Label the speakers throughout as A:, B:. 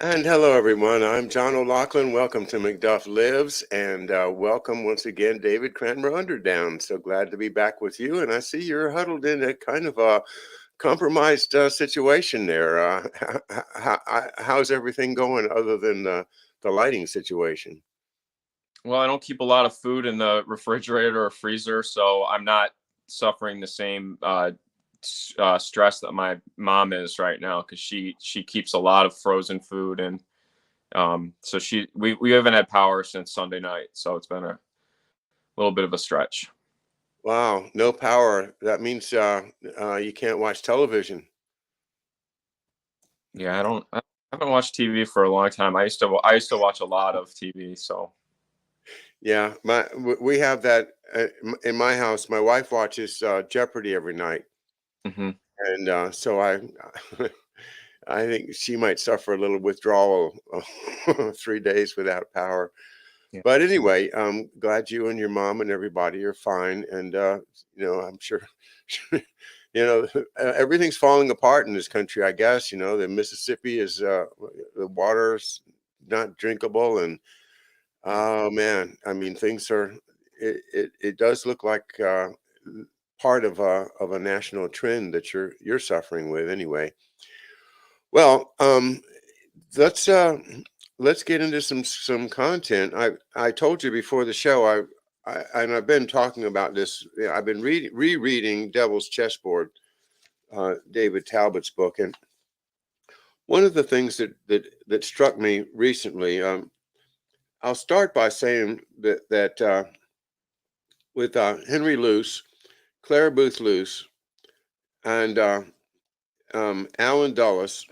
A: And hello, everyone. I'm John O'Loughlin. Welcome to McDuff Lives, and welcome once again, David Cranmer Underdown. So glad to be back with you. And I see you're huddled in a kind of a compromised situation there. How's everything going other than the lighting situation?
B: Well, I don't keep a lot of food in the refrigerator or freezer, so I'm not suffering the same stress that my mom is right now because she keeps a lot of frozen food, and so we haven't had power since Sunday night, so it's been a little bit of a stretch.
A: Wow, no power. That means you can't watch television.
B: Yeah, I haven't watched TV for a long time. I used to watch a lot of TV, so
A: Yeah, we have that in my house. My wife watches Jeopardy every night.
B: hmm
A: And so I think she might suffer a little withdrawal 3 days without power.
B: yeah.
A: But anyway, I'm glad you and your mom and everybody are fine. And, I'm sure, everything's falling apart in this country, I guess. The Mississippi is, the water's not drinkable. And, oh, man, I mean, it does look like part of a national trend that you're suffering with anyway. Well, let's uh, let's get into some content. I told you before the show. And I've been talking about this. I've been rereading Devil's Chessboard, David Talbot's book, and one of the things that struck me recently. I'll start by saying that with Henry Luce, Claire Booth Luce, and Alan Dulles,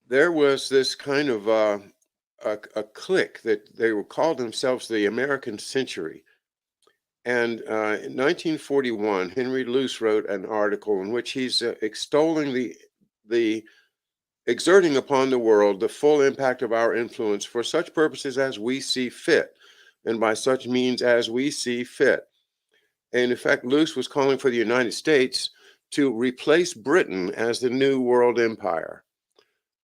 A: there was this kind of a clique that they were called themselves the American Century. And in 1941, Henry Luce wrote an article in which he's extolling the exerting upon the world the full impact of our influence for such purposes as we see fit, and by such means as we see fit. And in fact, Luce was calling for the United States to replace Britain as the new world empire,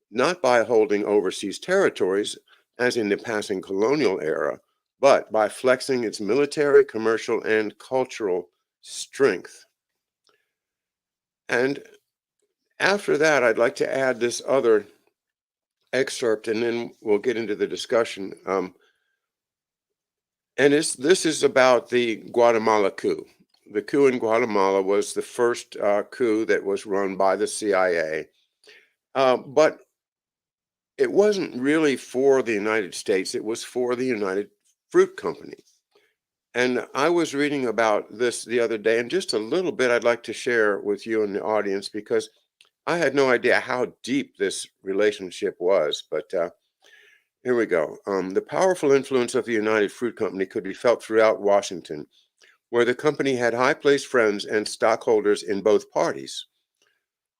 A: not by holding overseas territories, as in the passing colonial era, but by flexing its military, commercial, and cultural strength. And after that, I'd like to add this other excerpt, and then we'll get into the discussion. And this is about the Guatemala coup. The coup in Guatemala was the first coup that was run by the CIA. But it wasn't really for the United States, it was for the United Fruit Company. And I was reading about this the other day, and just a little bit I'd like to share with you and the audience because I had no idea how deep this relationship was. But here we go. The powerful influence of the United Fruit Company could be felt throughout Washington, where the company had high placed friends and stockholders in both parties.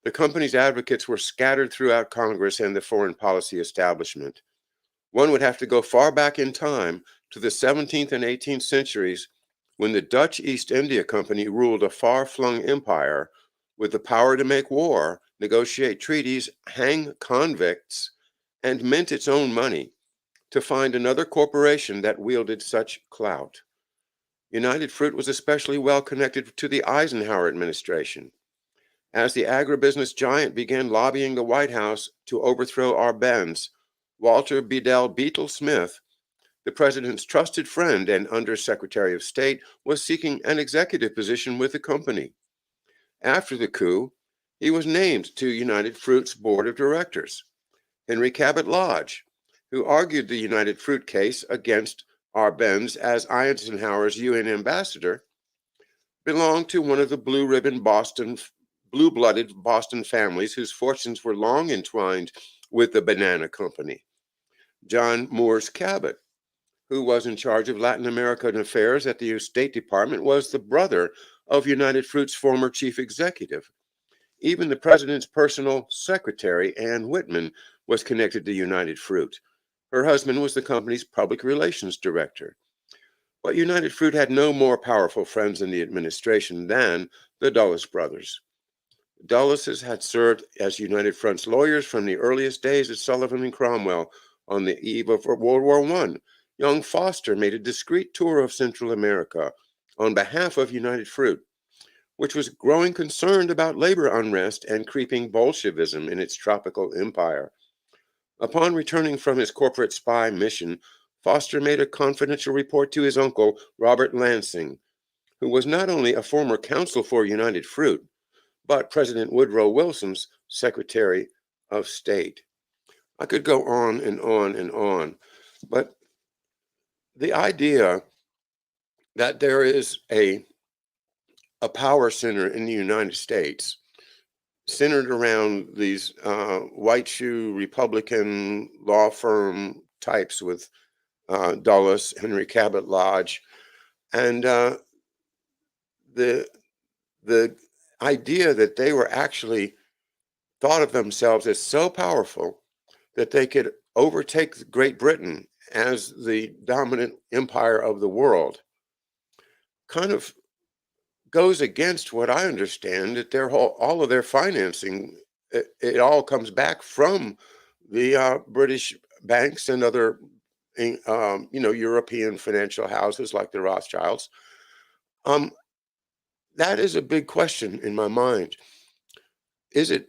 A: The company's advocates were scattered throughout Congress and the foreign policy establishment. One would have to go far back in time to the 17th and 18th centuries when the Dutch East India Company ruled a far flung empire with the power to make war, negotiate treaties, hang convicts, and mint its own money to find another corporation that wielded such clout. United Fruit was especially well connected to the Eisenhower administration. As the agribusiness giant began lobbying the White House to overthrow Arbenz, Walter Bedell Beetle Smith, the president's trusted friend and Undersecretary of State, was seeking an executive position with the company. After the coup, he was named to United Fruit's board of directors. Henry Cabot Lodge, who argued the United Fruit case against Arbenz as Eisenhower's UN ambassador, belonged to one of the blue-blooded Boston families whose fortunes were long entwined with the banana company. John Moores Cabot, who was in charge of Latin American affairs at the State Department, was the brother of United Fruit's former chief executive. Even the president's personal secretary, Ann Whitman, was connected to United Fruit. Her husband was the company's public relations director. But United Fruit had no more powerful friends in the administration than the Dulles brothers. Dulleses had served as United Front's lawyers from the earliest days of Sullivan and Cromwell. On the eve of World War I, young Foster made a discreet tour of Central America on behalf of United Fruit, which was growing concerned about labor unrest and creeping Bolshevism in its tropical empire. Upon returning from his corporate spy mission, Foster made a confidential report to his uncle, Robert Lansing, who was not only a former counsel for United Fruit, but President Woodrow Wilson's Secretary of State. I could go on and on and on, but the idea that there is a power center in the United States centered around these white shoe Republican law firm types with Dulles, Henry Cabot Lodge, and the the idea that they were actually thought of themselves as so powerful that they could overtake Great Britain as the dominant empire of the world kind of goes against what I understand, that their whole all of their financing, it all comes back from the British banks and other European financial houses like the Rothschilds. Um, that is a big question in my mind. Is it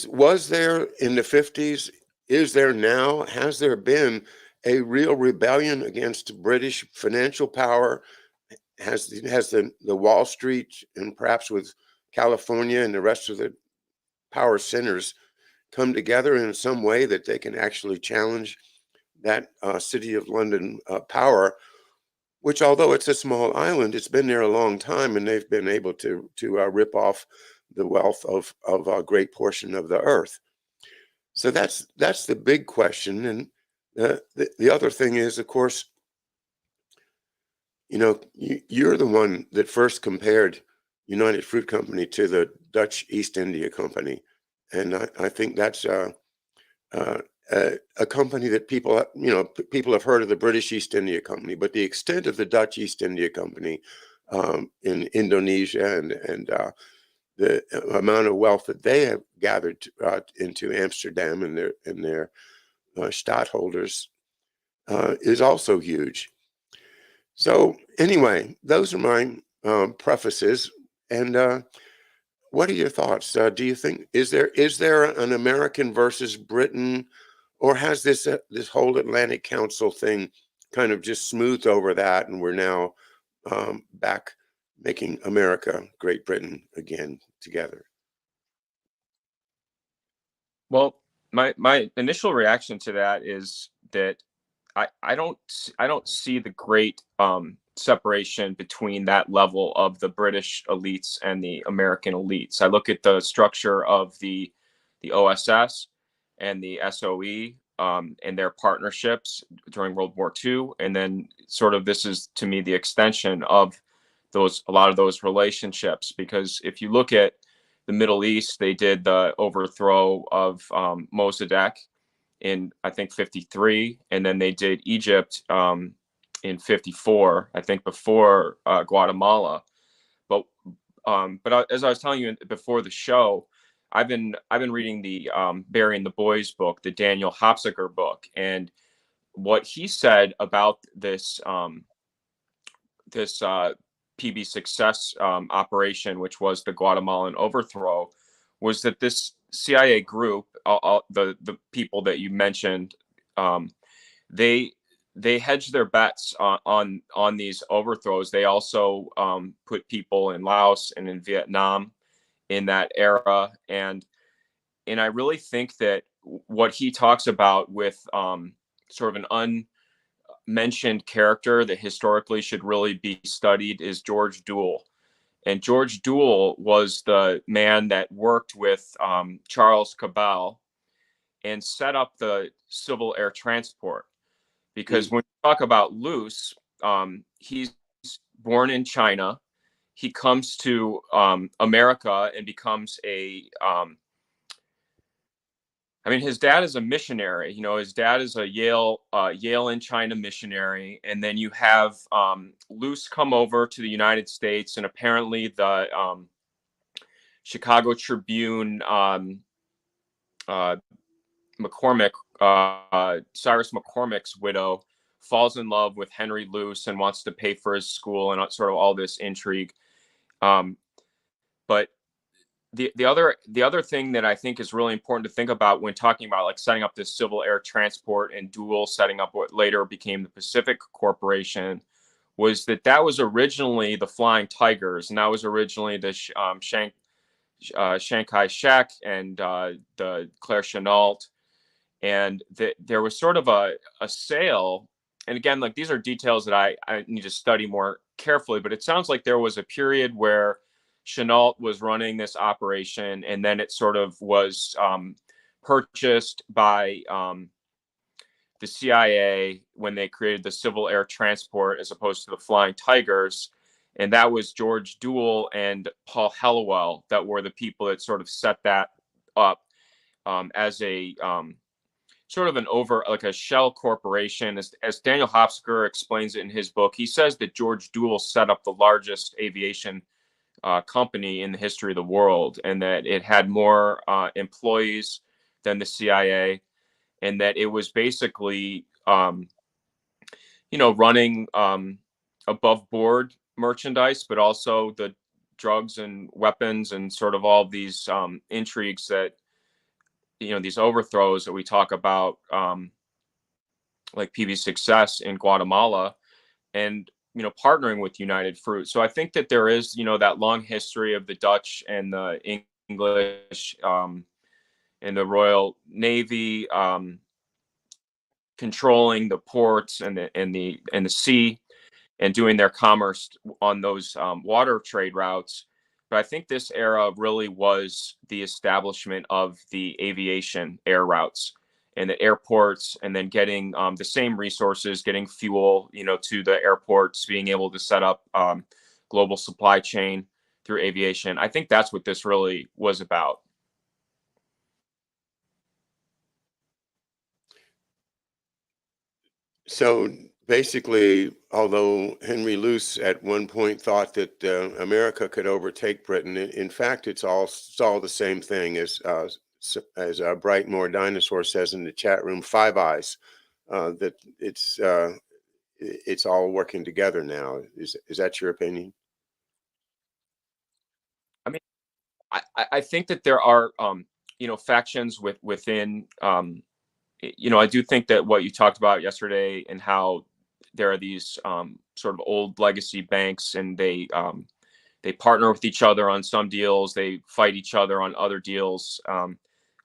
A: was there in the 50s? Is there now? Has there been a real rebellion against British financial power? Has the Wall Street, and perhaps with California and the rest of the power centers, come together in some way that they can actually challenge that City of London power, which, although it's a small island, it's been there a long time, and they've been able to rip off the wealth of a great portion of the earth. So that's the big question. And the other thing is, of course, you're the one that first compared United Fruit Company to the Dutch East India Company, and I think that's a company that people have heard of the British East India Company, but the extent of the Dutch East India Company in Indonesia and the amount of wealth that they have gathered into Amsterdam and their stadtholders is also huge. So anyway, those are my prefaces. And what are your thoughts? Do you think is there an American versus Britain, or has this whole Atlantic Council thing kind of just smoothed over that, and we're now back making America, Great Britain again together?
B: Well, my initial reaction to that is that I don't see the great separation between that level of the British elites and the American elites. I look at the structure of the OSS and the SOE and their partnerships during World War II, and then sort of this is to me the extension of a lot of those relationships, because if you look at the Middle East, they did the overthrow of Mossadegh in I think 53, and then they did Egypt in 54, I think before Guatemala. But as I was telling you before the show, I've been reading the Burying the Boys book, the Daniel Hopsiger book, and what he said about this PB success operation, which was the Guatemalan overthrow, was that this CIA group, the people that you mentioned, they hedged their bets on these overthrows. They also put people in Laos and in Vietnam in that era, and I really think that what he talks about with sort of an unmentioned character that historically should really be studied is George Duell. And George Duell was the man that worked with Charles Cabell and set up the civil air transport. Because when you talk about Luce, he's born in China. He comes to America and becomes his dad is a missionary. His dad is a Yale in China missionary, and then you have Luce come over to the United States, and apparently the Chicago Tribune, McCormick, Cyrus McCormick's widow, falls in love with Henry Luce and wants to pay for his school, and sort of all this intrigue. But the other thing that I think is really important to think about when talking about like setting up this civil air transport and Dual setting up what later became the Pacific Corporation was that was originally the Flying Tigers, and that was originally the Shanghai Shek and the Claire Chenault, and there was sort of a sale. And again, like these are details that I need to study more carefully, but it sounds like there was a period where Chenault was running this operation, and then it sort of was purchased by the CIA when they created the Civil Air Transport as opposed to the Flying Tigers. And that was George Dual and Paul Hellawell that were the people that sort of set that up as a sort of like a shell corporation. As Daniel Hopsker explains it in his book, he says that George Dual set up the largest aviation company in the history of the world, and that it had more employees than the CIA, and that it was basically, running above board merchandise, but also the drugs and weapons and sort of all these intrigues that, these overthrows that we talk about, like PV Success in Guatemala, and partnering with United Fruit. So I think that there is that long history of the Dutch and the English and the Royal Navy controlling the ports and the sea and doing their commerce on those water trade routes. But I think this era really was the establishment of the aviation air routes and the airports, and then getting the same resources, getting fuel, to the airports, being able to set up global supply chain through aviation. I think that's what this really was about.
A: So basically, although Henry Luce at one point thought that America could overtake Britain, in fact, it's all the same thing as Brightmore Dinosaur says in the chat room, Five Eyes, that it's all working together now. Is that your opinion?
B: I mean, I think that there are factions within. I do think that what you talked about yesterday, and how there are these sort of old legacy banks, and they partner with each other on some deals, they fight each other on other deals.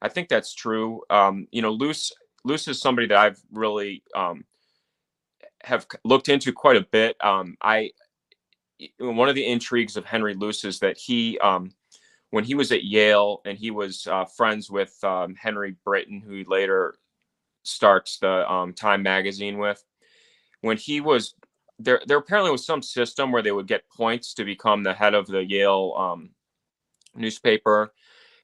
B: I think that's true. Luce is somebody that I've really have looked into quite a bit. One of the intrigues of Henry Luce is that he, when he was at Yale, and he was friends with Henry Britton, who later starts the Time magazine with. When he was there apparently was some system where they would get points to become the head of the Yale newspaper.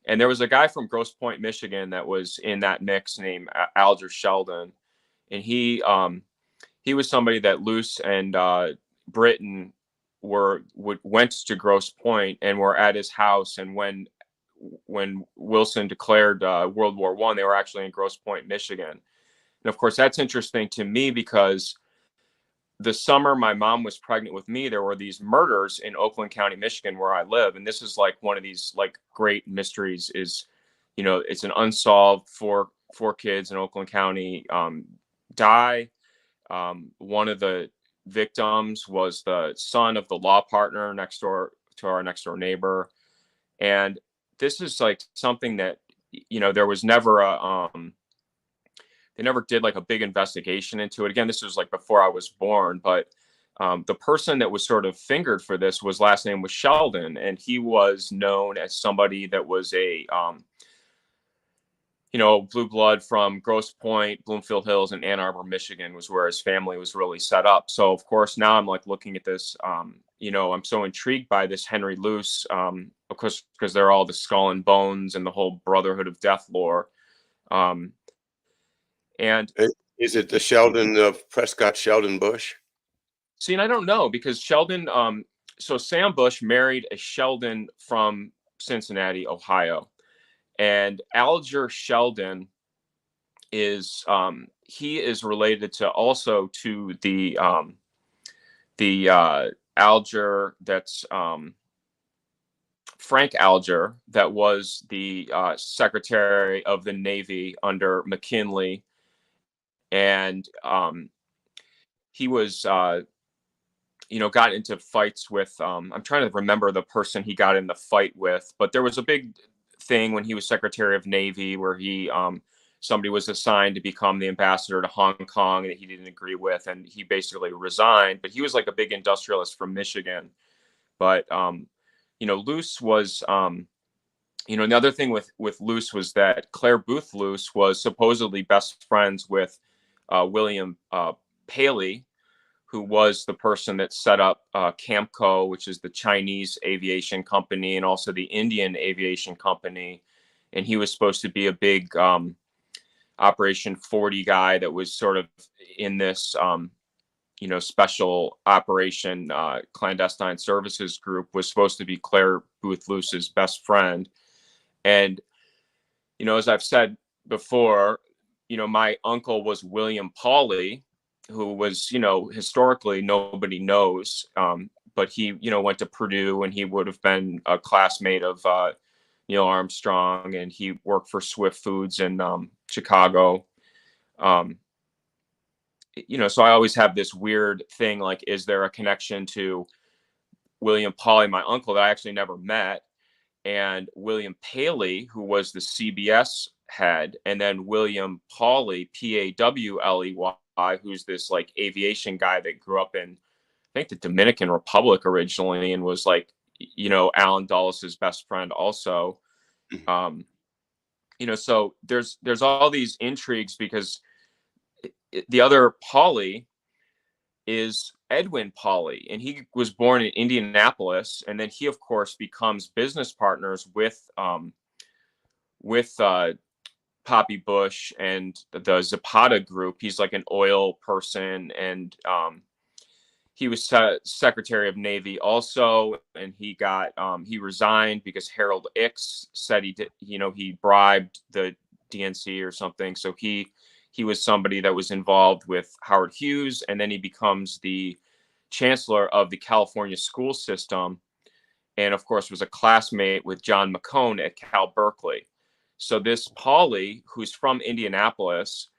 B: And there was a guy from Grosse Pointe, Michigan, that was in that mix named Alger Sheldon. And he was somebody that Luce and Britton went to Grosse Pointe and were at his house. And when Wilson declared World War I, they were actually in Grosse Pointe, Michigan. And of course, that's interesting to me because the summer my mom was pregnant with me, there were these murders in Oakland County, Michigan, where I live. And this is like one of these like great mysteries is, it's an unsolved four kids in Oakland County die. One of the victims was the son of the law partner next door to our next door neighbor. And this is like something that, there was never they never did like a big investigation into it. Again, this was like before I was born, but the person that was sort of fingered for this last name was Sheldon. And he was known as somebody that was a, blue blood from Grosse Pointe, Bloomfield Hills, and Ann Arbor, Michigan was where his family was really set up. So of course, now I'm like looking at this, I'm so intrigued by this Henry Luce, of course, because they're all the Skull and Bones and the whole Brotherhood of Death lore. And
A: is it the Sheldon of Prescott Sheldon Bush?
B: See, and I don't know, because Sheldon, so Sam Bush married a Sheldon from Cincinnati, Ohio. And Alger Sheldon is he is related to also to the Alger that's Frank Alger, that was the Secretary of the Navy under McKinley, and he was got into fights with I'm trying to remember the person he got in the fight with, but there was a big thing when he was Secretary of Navy where he somebody was assigned to become the ambassador to Hong Kong that he didn't agree with, and he basically resigned. But he was like a big industrialist from Michigan. But Luce was the other thing with Luce was that Claire Booth Luce was supposedly best friends with William Paley, who was the person that set up Camco, which is the Chinese aviation company, and also the Indian aviation company. And he was supposed to be a big Operation 40 guy that was sort of in this, special operation clandestine services group, was supposed to be Claire Booth Luce's best friend. And, as I've said before, my uncle was William Pauley, who was, historically nobody knows, but he, went to Purdue, and he would have been a classmate of Neil Armstrong, and he worked for Swift Foods in Chicago. So I always have this weird thing, like, is there a connection to William Pauley, my uncle, that I actually never met, and William Paley, who was the CBS head, and then William Pauley, Pawley, who's this like aviation guy that grew up in, I think, the Dominican Republic originally, and was like, Alan Dulles' best friend also. So there's all these intrigues because the other Pauley is Edwin Pauley, and he was born in Indianapolis, and then he, of course, becomes business partners with Poppy Bush and the Zapata group. He's like an oil person, and he was Secretary of Navy also, and he resigned because Harold Ickes said he did, he bribed the DNC or something. So he was somebody that was involved with Howard Hughes, and then he becomes the chancellor of the California school system, and of course was a classmate with John McCone at Cal Berkeley. So this Pauley, who's from Indianapolis,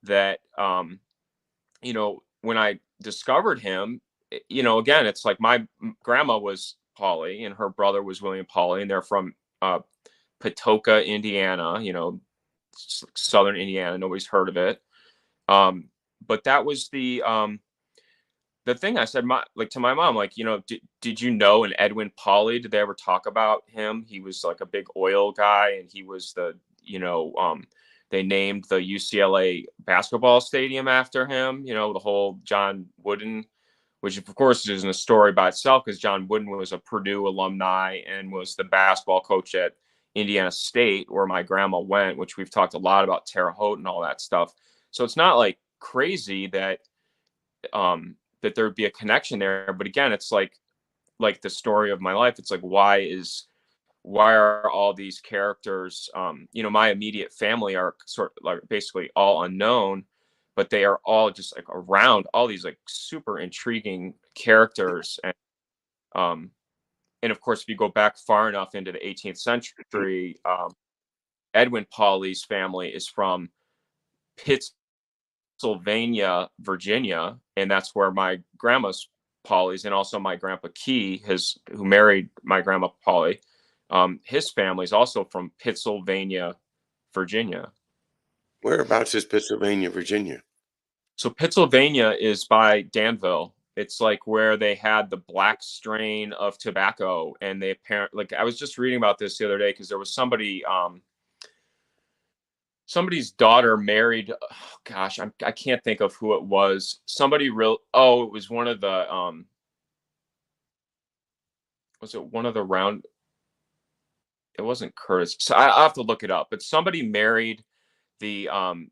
B: that when I discovered him, again, it's like my grandma was Pauley and her brother was William Pauley, and they're from Patoka, Indiana, southern Indiana. Nobody's heard of it. But that was the thing I said, to my mom, like, did you know an Edwin Pauley? Did they ever talk about him? He was like a big oil guy, and he was they named the UCLA basketball stadium after him, the whole John Wooden, which of course is a story by itself, because John Wooden was a Purdue alumni and was the basketball coach at Indiana State, where my grandma went, which we've talked a lot about Terre Haute and all that stuff. So it's not like crazy that that there'd be a connection there. But again, it's like the story of my life. It's like, why are all these characters, my immediate family are sort of like basically all unknown, but they are all just like around all these like super intriguing characters. And of course, if you go back far enough into the 18th century, Edwin Pauley's family is from Pittsylvania, Virginia, and that's where my grandma's Pauley's, and also my grandpa Key, who married my grandma Pauley, his family is also from Pittsylvania, Virginia.
A: Whereabouts is Pennsylvania, Virginia?
B: So Pittsylvania is by Danville. It's like where they had the black strain of tobacco, and they apparently, like, I was just reading about this the other day because there was somebody's daughter married. Oh, gosh, I can't think of who it was. It was one of the was it one of the round? It wasn't Curtis. So I'll have to look it up. But somebody married the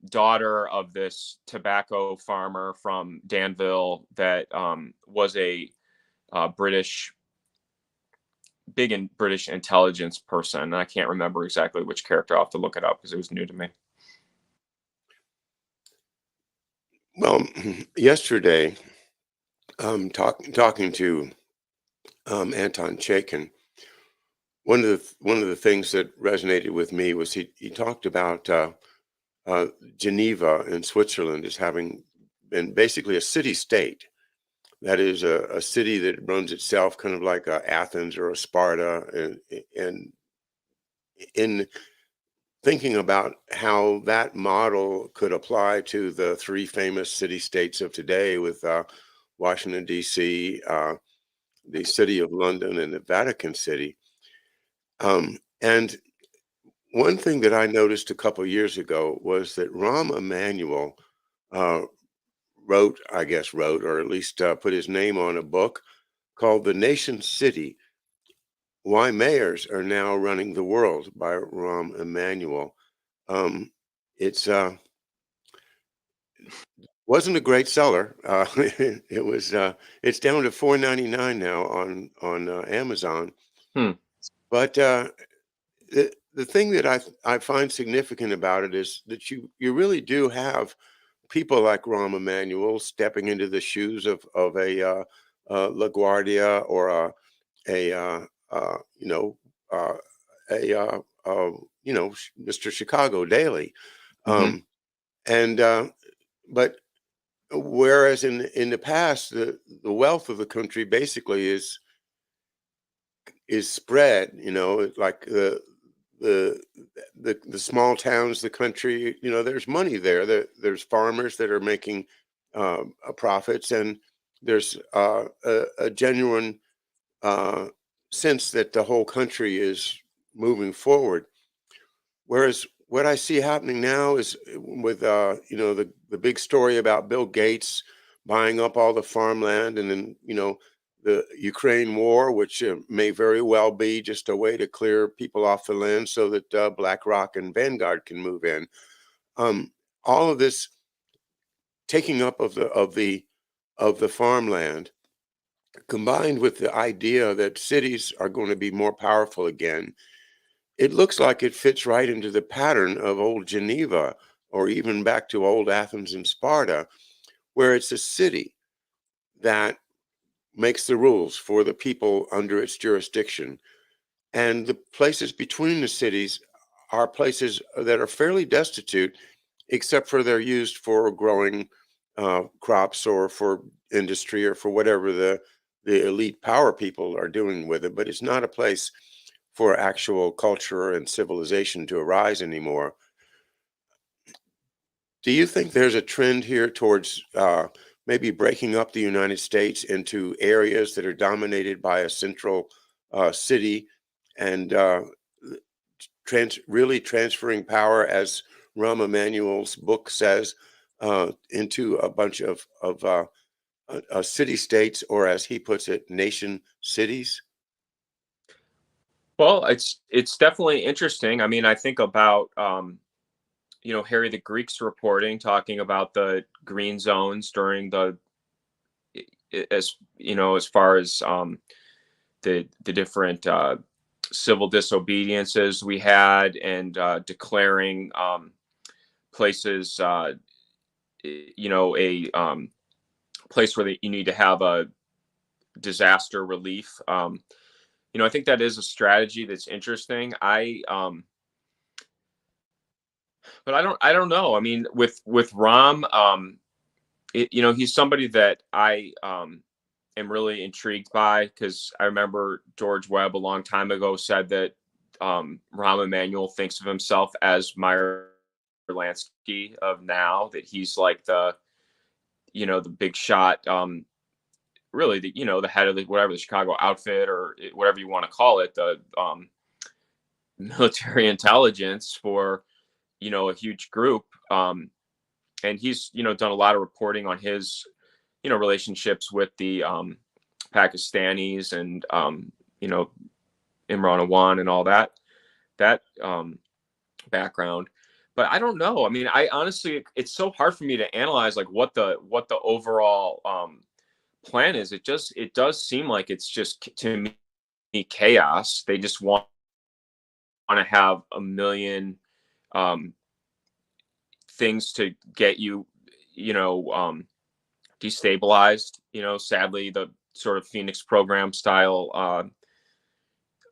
B: daughter of this tobacco farmer from Danville that was a British big in British intelligence person. And I can't remember exactly which character. I'll have to look it up because it was new to me.
A: Well, yesterday, talking to Anton Chaikin, one of the things that resonated with me was he talked about Geneva in Switzerland as having been basically a city state. That is a city that runs itself kind of like a Athens or a Sparta, and in thinking about how that model could apply to the three famous city states of today with Washington, D.C., the city of London, and the Vatican City. And one thing that I noticed a couple years ago was that Rahm Emanuel uh, wrote, or at least put his name on a book called The Nation City: Why Mayors Are Now Running the World by Rahm Emanuel. Um, it's wasn't a great seller. It was it's down to $4.99 now on Amazon.
B: Hmm.
A: But the thing that I find significant about it is that you really do have people like Rahm Emanuel stepping into the shoes of a LaGuardia or a you know uh, Mr. Chicago Daily,
B: Mm-hmm.
A: um, and but whereas in the past the wealth of the country basically is spread, like the the small towns, the country, there's money there. There's farmers that are making profits, and there's a genuine uh, sense that the whole country is moving forward. Whereas what I see happening now is with the big story about Bill Gates buying up all the farmland, and then the Ukraine war, which may very well be just a way to clear people off the land so that BlackRock and Vanguard can move in. All of this taking up of the farmland, combined with the idea that cities are going to be more powerful again, it looks like it fits right into the pattern of old Geneva, or even back to old Athens and Sparta, where it's a city that makes the rules for the people under its jurisdiction. And the places between the cities are places that are fairly destitute, except for they're used for growing crops or for industry or for whatever the elite power people are doing with it. But it's not a place for actual culture and civilization to arise anymore. Do you think there's a trend here towards maybe breaking up the United States into areas that are dominated by a central city, and really transferring power, as Rahm Emanuel's book says, into a bunch of city states, or as he puts it, nation cities?
B: Well, it's definitely interesting. I mean, I think about Harry the Greek's reporting, talking about the green zones during as far as the different civil disobediences we had, and declaring places, a place where you need to have a disaster relief. I think that is a strategy that's interesting. But I don't know. I mean, with Rom, he's somebody that I am really intrigued by, because I remember George Webb a long time ago said that Rahm Emanuel thinks of himself as Meyer Lansky of now, that he's like the big shot, really the head of whatever the Chicago outfit, or whatever you want to call it, the military intelligence for a huge group. And he's done a lot of reporting on his relationships with the Pakistanis, and Imran Awan and all that background. But I don't know. I mean, I honestly, it's so hard for me to analyze like what the overall plan is. It does seem like it's just, to chaos. They just want to have a million um, things to get you, destabilized. Sadly, the sort of Phoenix program style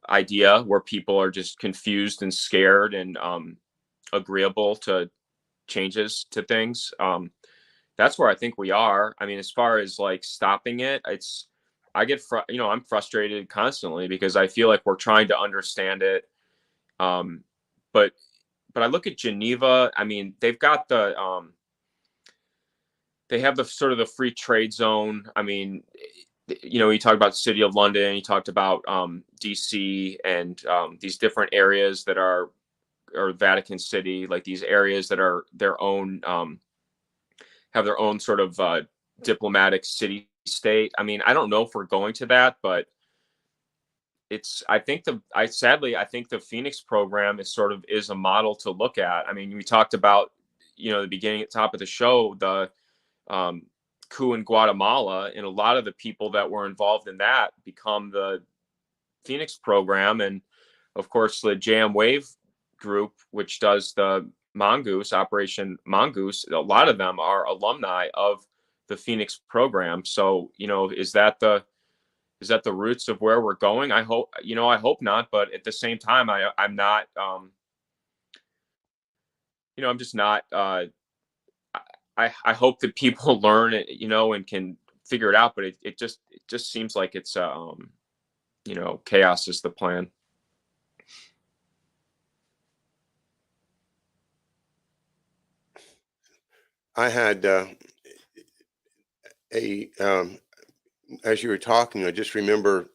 B: idea where people are just confused and scared and agreeable to changes to things. That's where I think we are. I mean, as far as like stopping it, I'm frustrated constantly because I feel like we're trying to understand it. Um, but I look at Geneva. I mean, they have the sort of the free trade zone. I mean, you talked about the city of London, you talked about DC and these different areas that are, or Vatican City, like these areas that are their own, have their own sort of diplomatic city state. I mean, I don't know if we're going to that, but I think the Phoenix program is a model to look at. I mean, we talked about, the beginning at the top of the show, the um, coup in Guatemala, and a lot of the people that were involved in that become the Phoenix program. And of course, the Jam Wave group, which does the Mongoose, Operation Mongoose, a lot of them are alumni of the Phoenix program. So, is that the roots of where we're going? I hope not. But at the same time, I'm not, I'm just not, I hope that people learn it, and can figure it out. But it just seems like it's, chaos is the plan.
A: I had a as you were talking, I just remember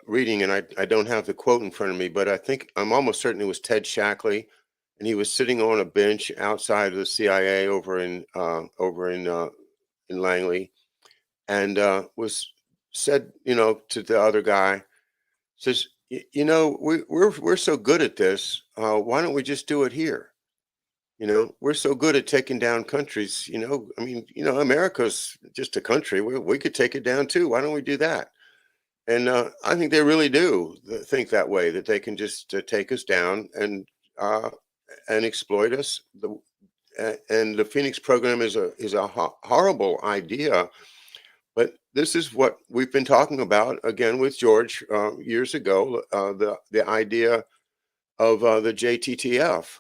A: reading, and I don't have the quote in front of me, but I'm almost certain it was Ted Shackley, and he was sitting on a bench outside of the CIA in Langley, and was said, to the other guy, says, we're so good at this. Why don't we just do it here? We're so good at taking down countries. I mean, America's just a country. We could take it down too. Why don't we do that? And I think they really do think that way, that they can just take us down uh, and exploit us. And the Phoenix program is a horrible idea. But this is what we've been talking about again with George years ago. The idea of the JTTF,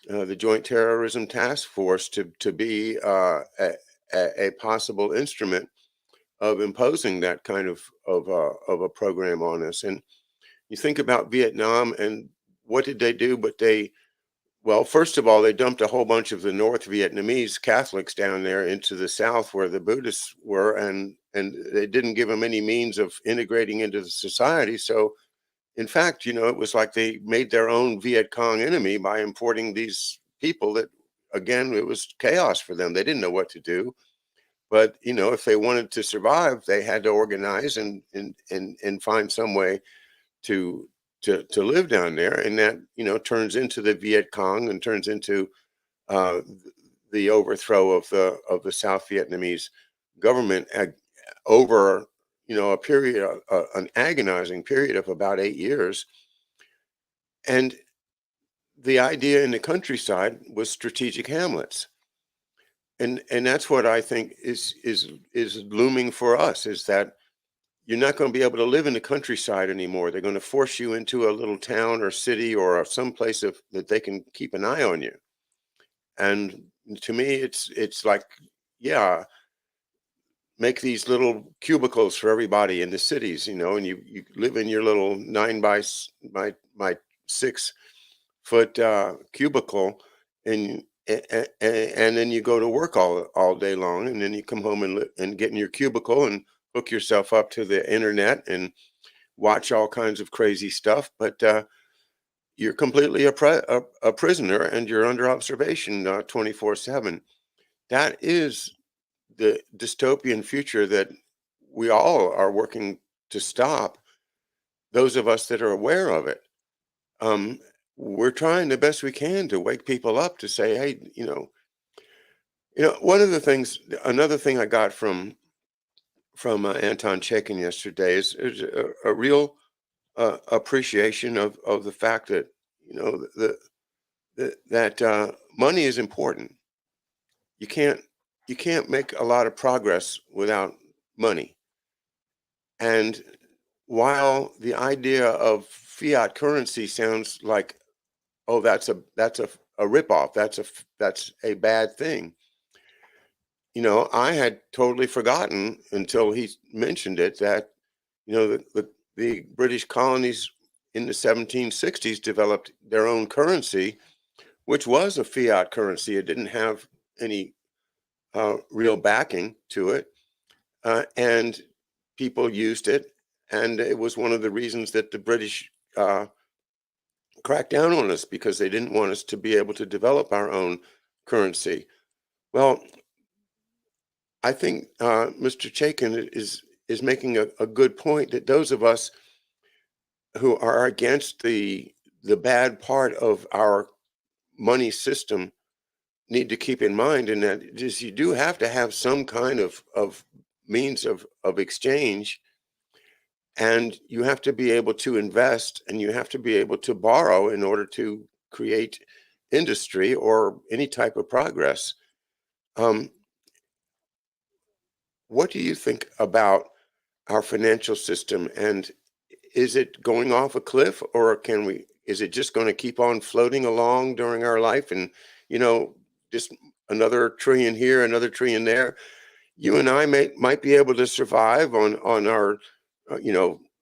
A: the Joint Terrorism Task Force, to be a possible instrument of imposing that kind of a program on us. And you think about Vietnam, and what did they do? Well, first of all, they dumped a whole bunch of the North Vietnamese Catholics down there into the South where the Buddhists were, and they didn't give them any means of integrating into the society. So in fact, it was like they made their own Viet Cong enemy by importing these people that, again, it was chaos for them. They didn't know what to do. But, if they wanted to survive, they had to organize and find some way to to live down there. And that, turns into the Viet Cong and turns into uh, the overthrow of the South Vietnamese government over, a period, an agonizing period of about 8 years. And the idea in the countryside was strategic hamlets. And that's what I think is looming for us, is that you're not going to be able to live in the countryside anymore. They're going to force you into a little town or city or some place that they can keep an eye on you. And to me, it's like, yeah, make these little cubicles for everybody in the cities, and you live in your little 9 by 6 foot cubicle, and and then you go to work all day long, and then you come home and get in your cubicle and hook yourself up to the internet and watch all kinds of crazy stuff. But you're completely a prisoner, and you're under observation 24/7. That is the dystopian future that we all are working to stop, those of us that are aware of it. Um, we're trying the best we can to wake people up to say, hey, one of the things, another thing I got from Anton Chaikin yesterday is a real appreciation of the fact that, that money is important. You can't you can't make a lot of progress without money. And while the idea of fiat currency sounds like, oh, that's a ripoff, that's a bad thing. I had totally forgotten until he mentioned it that the British colonies in the 1760s developed their own currency, which was a fiat currency. It didn't have any real backing to it, and people used it, and it was one of the reasons that the British cracked down on us, because they didn't want us to be able to develop our own currency. Well, I think Mr. Chaikin is making a good point, that those of us who are against the bad part of our money system need to keep in mind, and that is, you do have to have some kind of means of exchange, and you have to be able to invest, and you have to be able to borrow in order to create industry or any type of progress. Um, what do you think about our financial system, and is it going off a cliff, or is it just going to keep on floating along during our life, and you know just another trillion here, another trillion there? You and I might be able to survive on our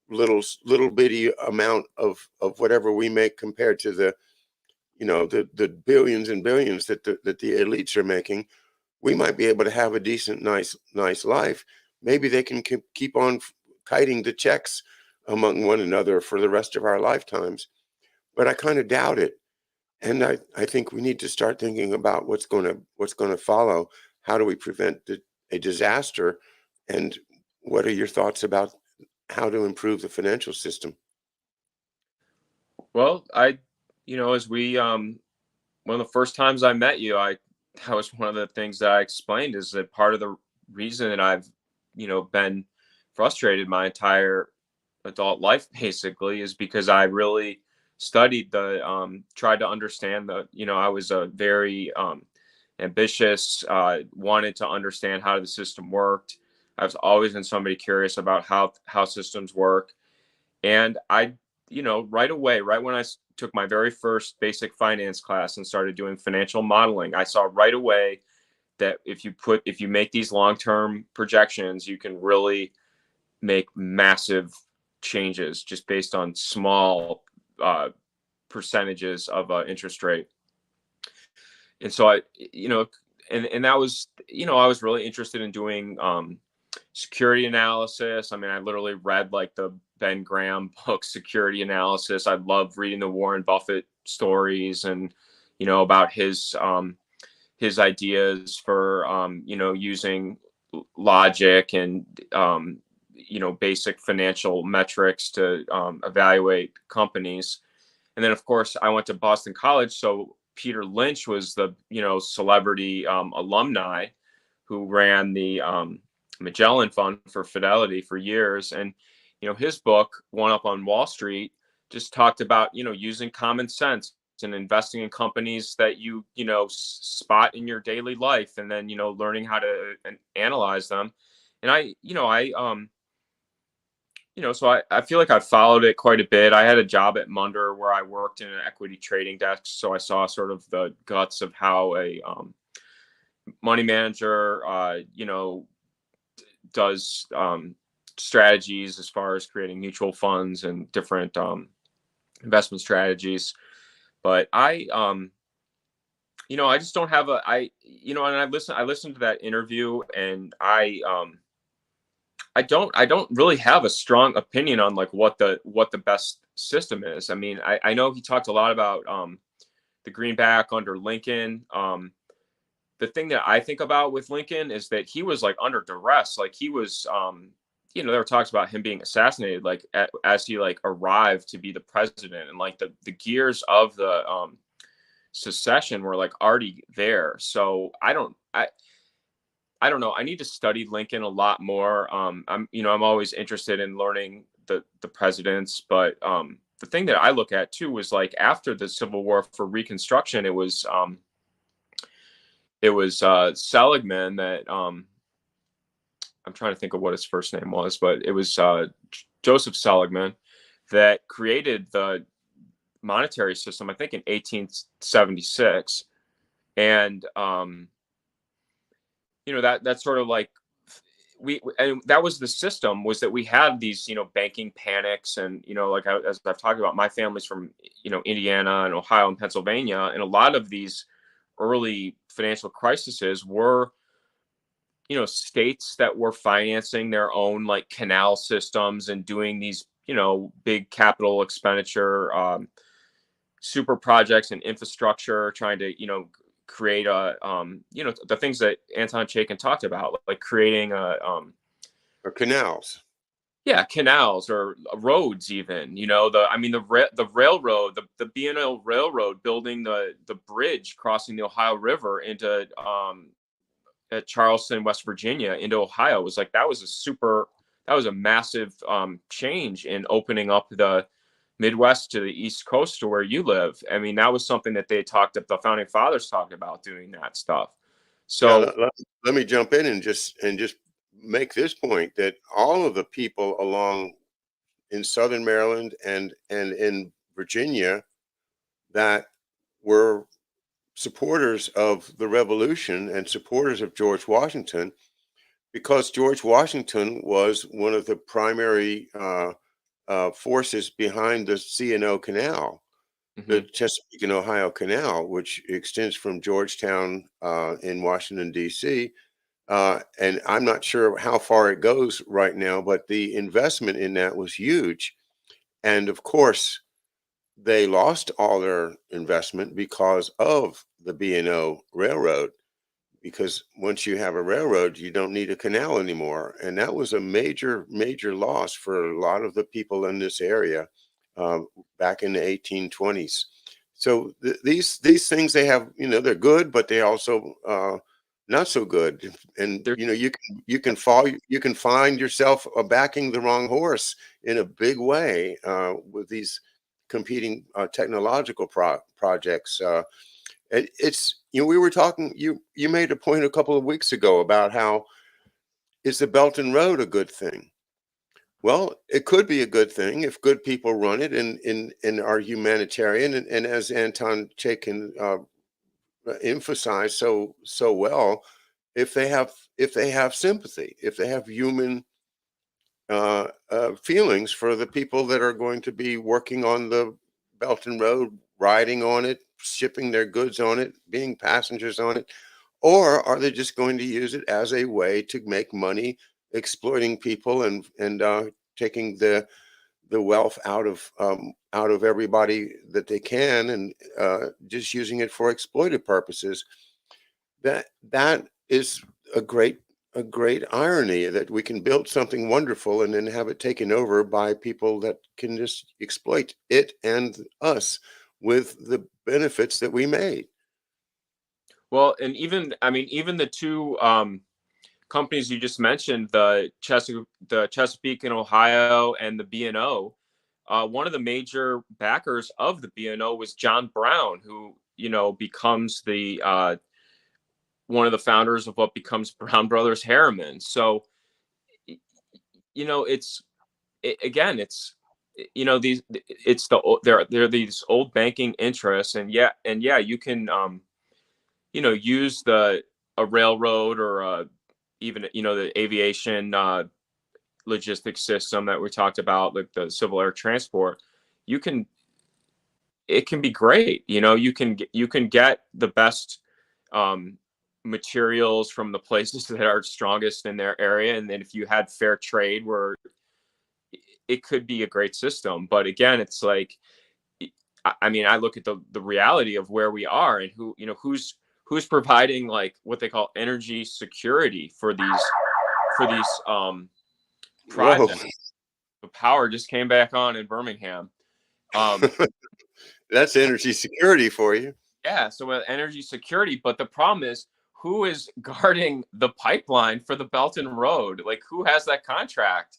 A: little bitty amount of whatever we make, compared to the billions and billions that the elites are making. We might be able to have a decent, nice life. Maybe they can keep on kiting the checks among one another for the rest of our lifetimes, but I kind of doubt it. And I think we need to start thinking about what's going to follow. How do we prevent a disaster? And what are your thoughts about how to improve the financial system?
B: Well, as we one of the first times I met you, that was one of the things that I explained, is that part of the reason that I've, been frustrated my entire adult life basically is because I really studied tried to understand I was a very ambitious, wanted to understand how the system worked. I was always been somebody curious about how systems work. And right away, right when I took my very first basic finance class and started doing financial modeling, I saw right away that if you make these long-term projections, you can really make massive changes just based on small percentages of interest rate. And so and that was, I was really interested in doing security analysis. I mean, I literally read like the Ben Graham book, Security Analysis. I love reading the Warren Buffett stories, and about his ideas for using logic and basic financial metrics to evaluate companies. And then of course I went to Boston College, so Peter Lynch was the celebrity alumni who ran the Magellan Fund for Fidelity for years. And his book, One Up on Wall Street, just talked about using common sense and investing in companies that spot in your daily life, and then learning how to analyze them. And so I feel like I followed it quite a bit. I had a job at Munder where I worked in an equity trading desk, so I saw sort of the guts of how a money manager does strategies as far as creating mutual funds and different investment strategies. But I just don't have and I listened to that interview, and I don't really have a strong opinion on like what the best system is. I mean, I know he talked a lot about the greenback under Lincoln. The thing that I think about with Lincoln is that he was like under duress. Like he was, there were talks about him being assassinated, like as he like arrived to be the president, and like the gears of the secession were like already there. So I don't know. I need to study Lincoln a lot more. I'm always interested in learning the presidents. But the thing that I look at too was like after the Civil War for Reconstruction, it was Seligman that I'm trying to think of what his first name was, but it was Joseph Seligman that created the monetary system, I think in 1876. And that's sort of like and that was the system, was that we had these banking panics, and like as I've talked about, my family's from Indiana and Ohio and Pennsylvania, and a lot of these early financial crises were states that were financing their own like canal systems and doing these big capital expenditure super projects and infrastructure, trying to create the things that Anton Chaikin talked about, like creating
A: or canals.
B: Yeah, canals or roads, even. The railroad, the B&O Railroad, building the bridge crossing the Ohio River into at Charleston, West Virginia, into Ohio, was like that was a massive change in opening up the Midwest to the East Coast to where you live. I mean, that was something that the founding fathers talked about, doing that stuff. So
A: let me jump in and just make this point, that all of the people along in Southern Maryland and in Virginia that were supporters of the Revolution and supporters of George Washington, because George Washington was one of the primary forces behind the C&O Canal, the Chesapeake and Ohio Canal, which extends from Georgetown in Washington, D.C. And I'm not sure how far it goes right now, but the investment in that was huge. And of course, they lost all their investment because of the B&O Railroad, because once you have a railroad, you don't need a canal anymore. And that was a major, major loss for a lot of the people in this area back in the 1820s. So these things, they have, they're good, but they also not so good. And you can find yourself backing the wrong horse in a big way with these competing technological projects. It's we were talking. You made a point a couple of weeks ago about how, is the Belton Road a good thing? Well, it could be a good thing if good people run it and are humanitarian, and as Anton Chaikin emphasized so well, if they have sympathy, if they have human feelings for the people that are going to be working on the Belton Road, riding on it, shipping their goods on it, being passengers on it, or are they just going to use it as a way to make money, exploiting people and taking the wealth out of everybody that they can, and just using it for exploitive purposes? That is a great irony, that we can build something wonderful and then have it taken over by people that can just exploit it and us with the benefits that we made.
B: Well, and even the two companies you just mentioned, the Chesapeake in Ohio and the B&O, one of the major backers of the B&O was John Brown, who becomes the one of the founders of what becomes Brown Brothers Harriman. So they're these old banking interests, and you can use a railroad, or even the aviation logistics system that we talked about, like the civil air transport. It can be great. You can get the best materials from the places that are strongest in their area, and then if you had fair trade, where it could be a great system. But again, it's like, I look at the reality of where we are, and who's providing like what they call energy security for these projects. Whoa. The power just came back on in Birmingham.
A: That's energy security for you.
B: Yeah, so energy security, but the problem is, who is guarding the pipeline for the Belton Road? Like, who has that contract?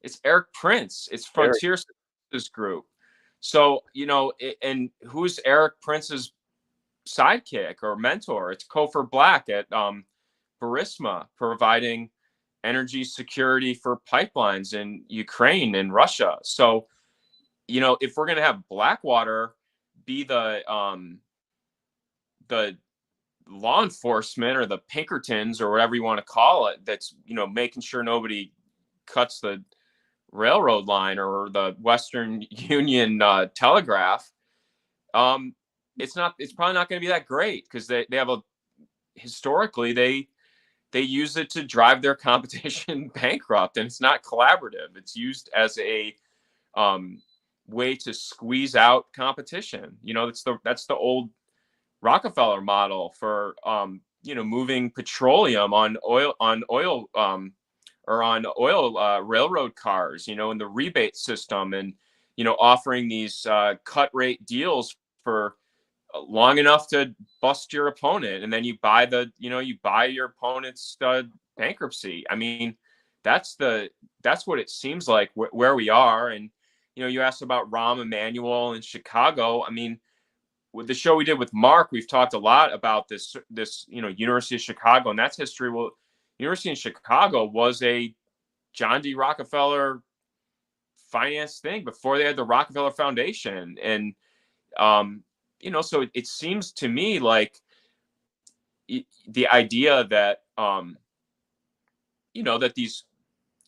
B: It's Eric Prince. It's
A: Eric.
B: Frontier Services Group. So, and who's Eric Prince's sidekick or mentor? It's Kofor Black at Burisma, providing energy security for pipelines in Ukraine and Russia. So, if we're going to have Blackwater be the law enforcement or the Pinkertons or whatever you want to call it, that's making sure nobody cuts the railroad line or the Western Union telegraph, it's probably not going to be that great, because they have historically they use it to drive their competition bankrupt, and it's not collaborative. It's used as a way to squeeze out competition. That's the old Rockefeller model for moving petroleum on oil or on oil railroad cars, in the rebate system, and offering these cut rate deals for long enough to bust your opponent, and then you buy your opponent's bankruptcy. I mean, that's what it seems like where we are. And you asked about Rahm Emanuel in Chicago. I mean, with the show we did with Mark, we've talked a lot about this University of Chicago and that's history. Well, University of Chicago was a John D. Rockefeller finance thing before they had the Rockefeller Foundation. And so it seems to me like the idea that that these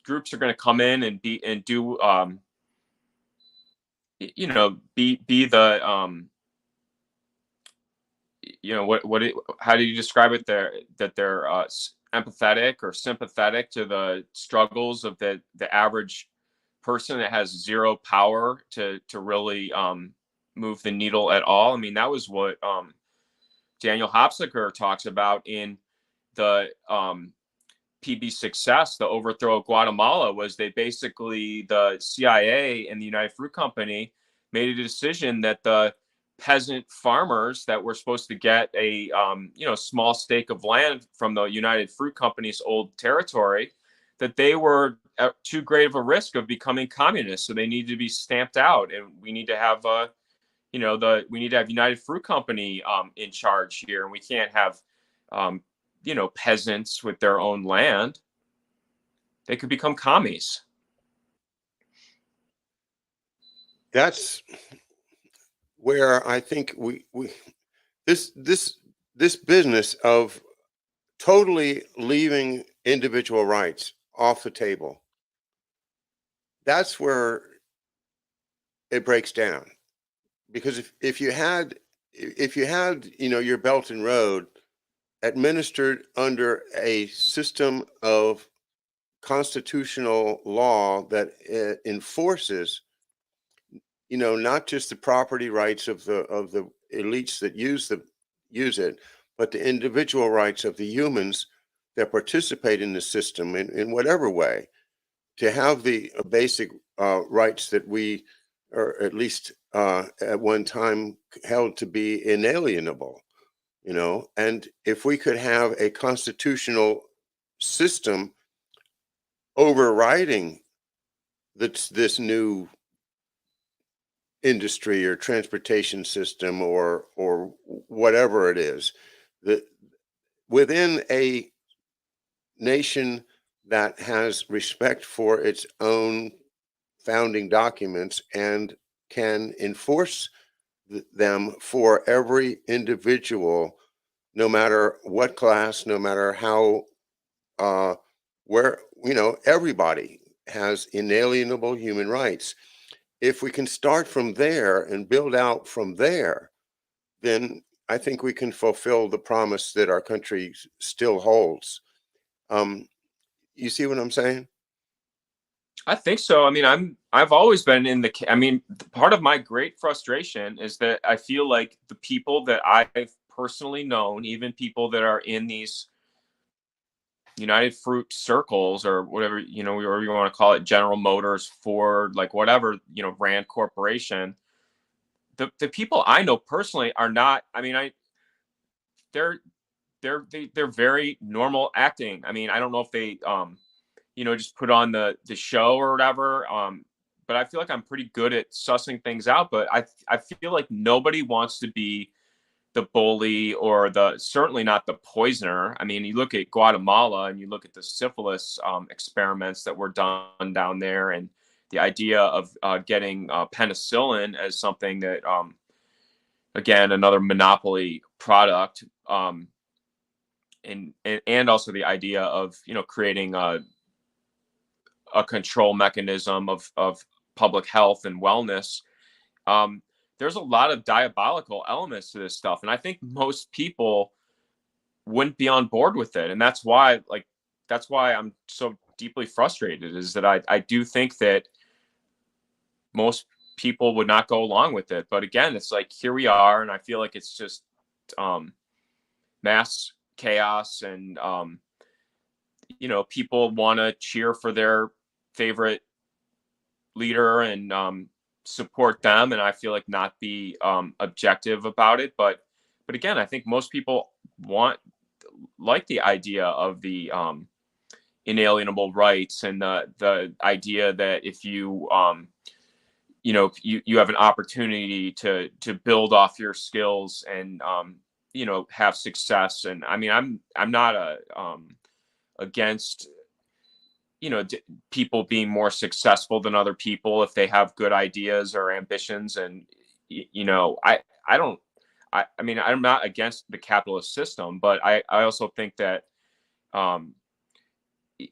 B: groups are going to come in and be the how do you describe it there, that they're empathetic or sympathetic to the struggles of the average person that has zero power to really move the needle at all. I mean, that was what Daniel Hopsiker talks about in the PB Success, the overthrow of Guatemala. Was the CIA and the United Fruit Company made a decision that the peasant farmers that were supposed to get a small stake of land from the United Fruit Company's old territory, that they were at too great of a risk of becoming communists, so they need to be stamped out, and we need to have United Fruit Company in charge here, and we can't have peasants with their own land. They could become commies.
A: That's where I think this business of totally leaving individual rights off the table, that's where it breaks down. Because if you had your Belt and Road administered under a system of constitutional law that enforces not just the property rights of the elites that use it, but the individual rights of the humans that participate in the system in whatever way, to have the basic rights that we, or at least at one time, held to be inalienable. And if we could have a constitutional system overriding this new industry or transportation system or whatever it is, that within a nation that has respect for its own founding documents and can enforce them for every individual, no matter what class, no matter how, where, everybody has inalienable human rights. If we can start from there and build out from there, then I think we can fulfill the promise that our country still holds. You see what I'm saying?
B: I think so. I mean, I've always been part of my great frustration is that I feel like the people that I've personally known, even people that are in these United Fruit circles or whatever, or you want to call it, General Motors, Ford, like whatever, Rand Corporation, the people I know personally are not, I mean, they're very normal acting. I mean, I don't know if they, just put on the show or whatever. But I feel like I'm pretty good at sussing things out. But I feel like nobody wants to be the bully or certainly not the poisoner. I mean, you look at Guatemala and you look at the syphilis experiments that were done down there, and the idea of getting penicillin as something that, again, another monopoly product, and also the idea of creating a control mechanism of public health and wellness. There's a lot of diabolical elements to this stuff, and I think most people wouldn't be on board with it, and that's why I'm so deeply frustrated, is that I do think that most people would not go along with it. But again, it's like, here we are, and I feel like it's just mass chaos, and people want to cheer for their favorite leader and support them, and I feel like not be objective about it. But again, I think most people like the idea of the inalienable rights, and the idea that if you you have an opportunity to build off your skills and have success. And I mean, I'm not against people being more successful than other people if they have good ideas or ambitions. And I mean, I'm not against the capitalist system, but I also think that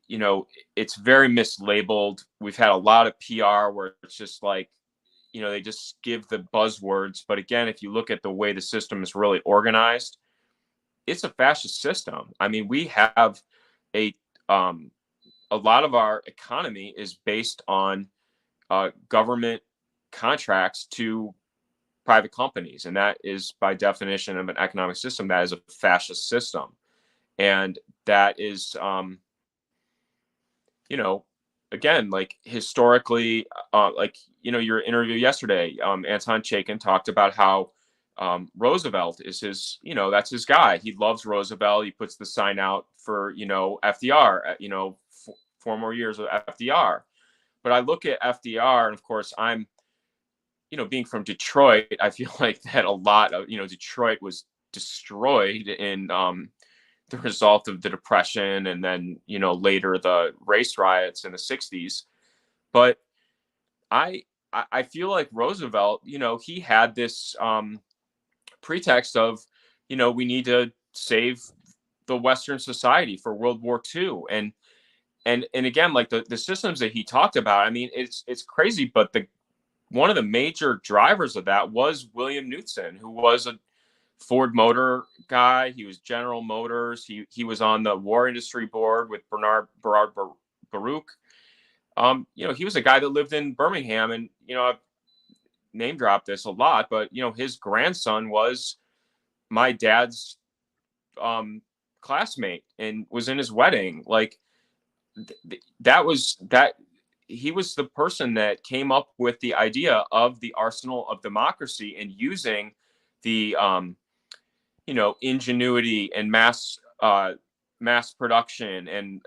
B: it's very mislabeled. We've had a lot of PR where it's just like, they just give the buzzwords. But again, if you look at the way the system is really organized, it's a fascist system. I mean, we have a lot of our economy is based on government contracts to private companies. And that is, by definition of an economic system, that is a fascist system. And that is, again, like historically, your interview yesterday, Anton Chaikin talked about how Roosevelt is his, that's his guy. He loves Roosevelt. He puts the sign out for, FDR, 4 more years of FDR. But I look at FDR, and of course I'm, being from Detroit, I feel like that a lot of, Detroit was destroyed in the result of the Depression, and then, later the race riots in the 60s. But I feel like Roosevelt, he had this pretext of, we need to save the Western society for World War II. And again, like the systems that he talked about, I mean, it's crazy, but one of the major drivers of that was William Knudsen, who was a Ford Motor guy. He was General Motors. He was on the War Industry Board with Bernard Baruch. He was a guy that lived in Birmingham, and I've name dropped this a lot, but his grandson was my dad's classmate and was in his wedding. Like he was the person that came up with the idea of the arsenal of democracy, and using the ingenuity and mass production, and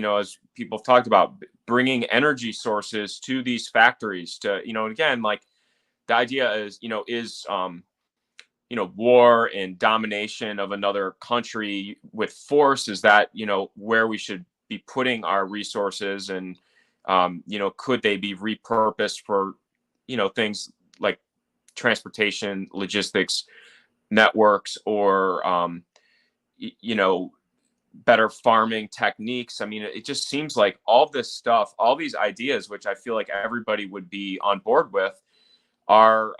B: as people have talked about, bringing energy sources to these factories to and again, like the idea is war and domination of another country with force, is that where we should be putting our resources, and could they be repurposed for things like transportation, logistics networks, or better farming techniques. I mean, it just seems like all this stuff, all these ideas, which I feel like everybody would be on board with, are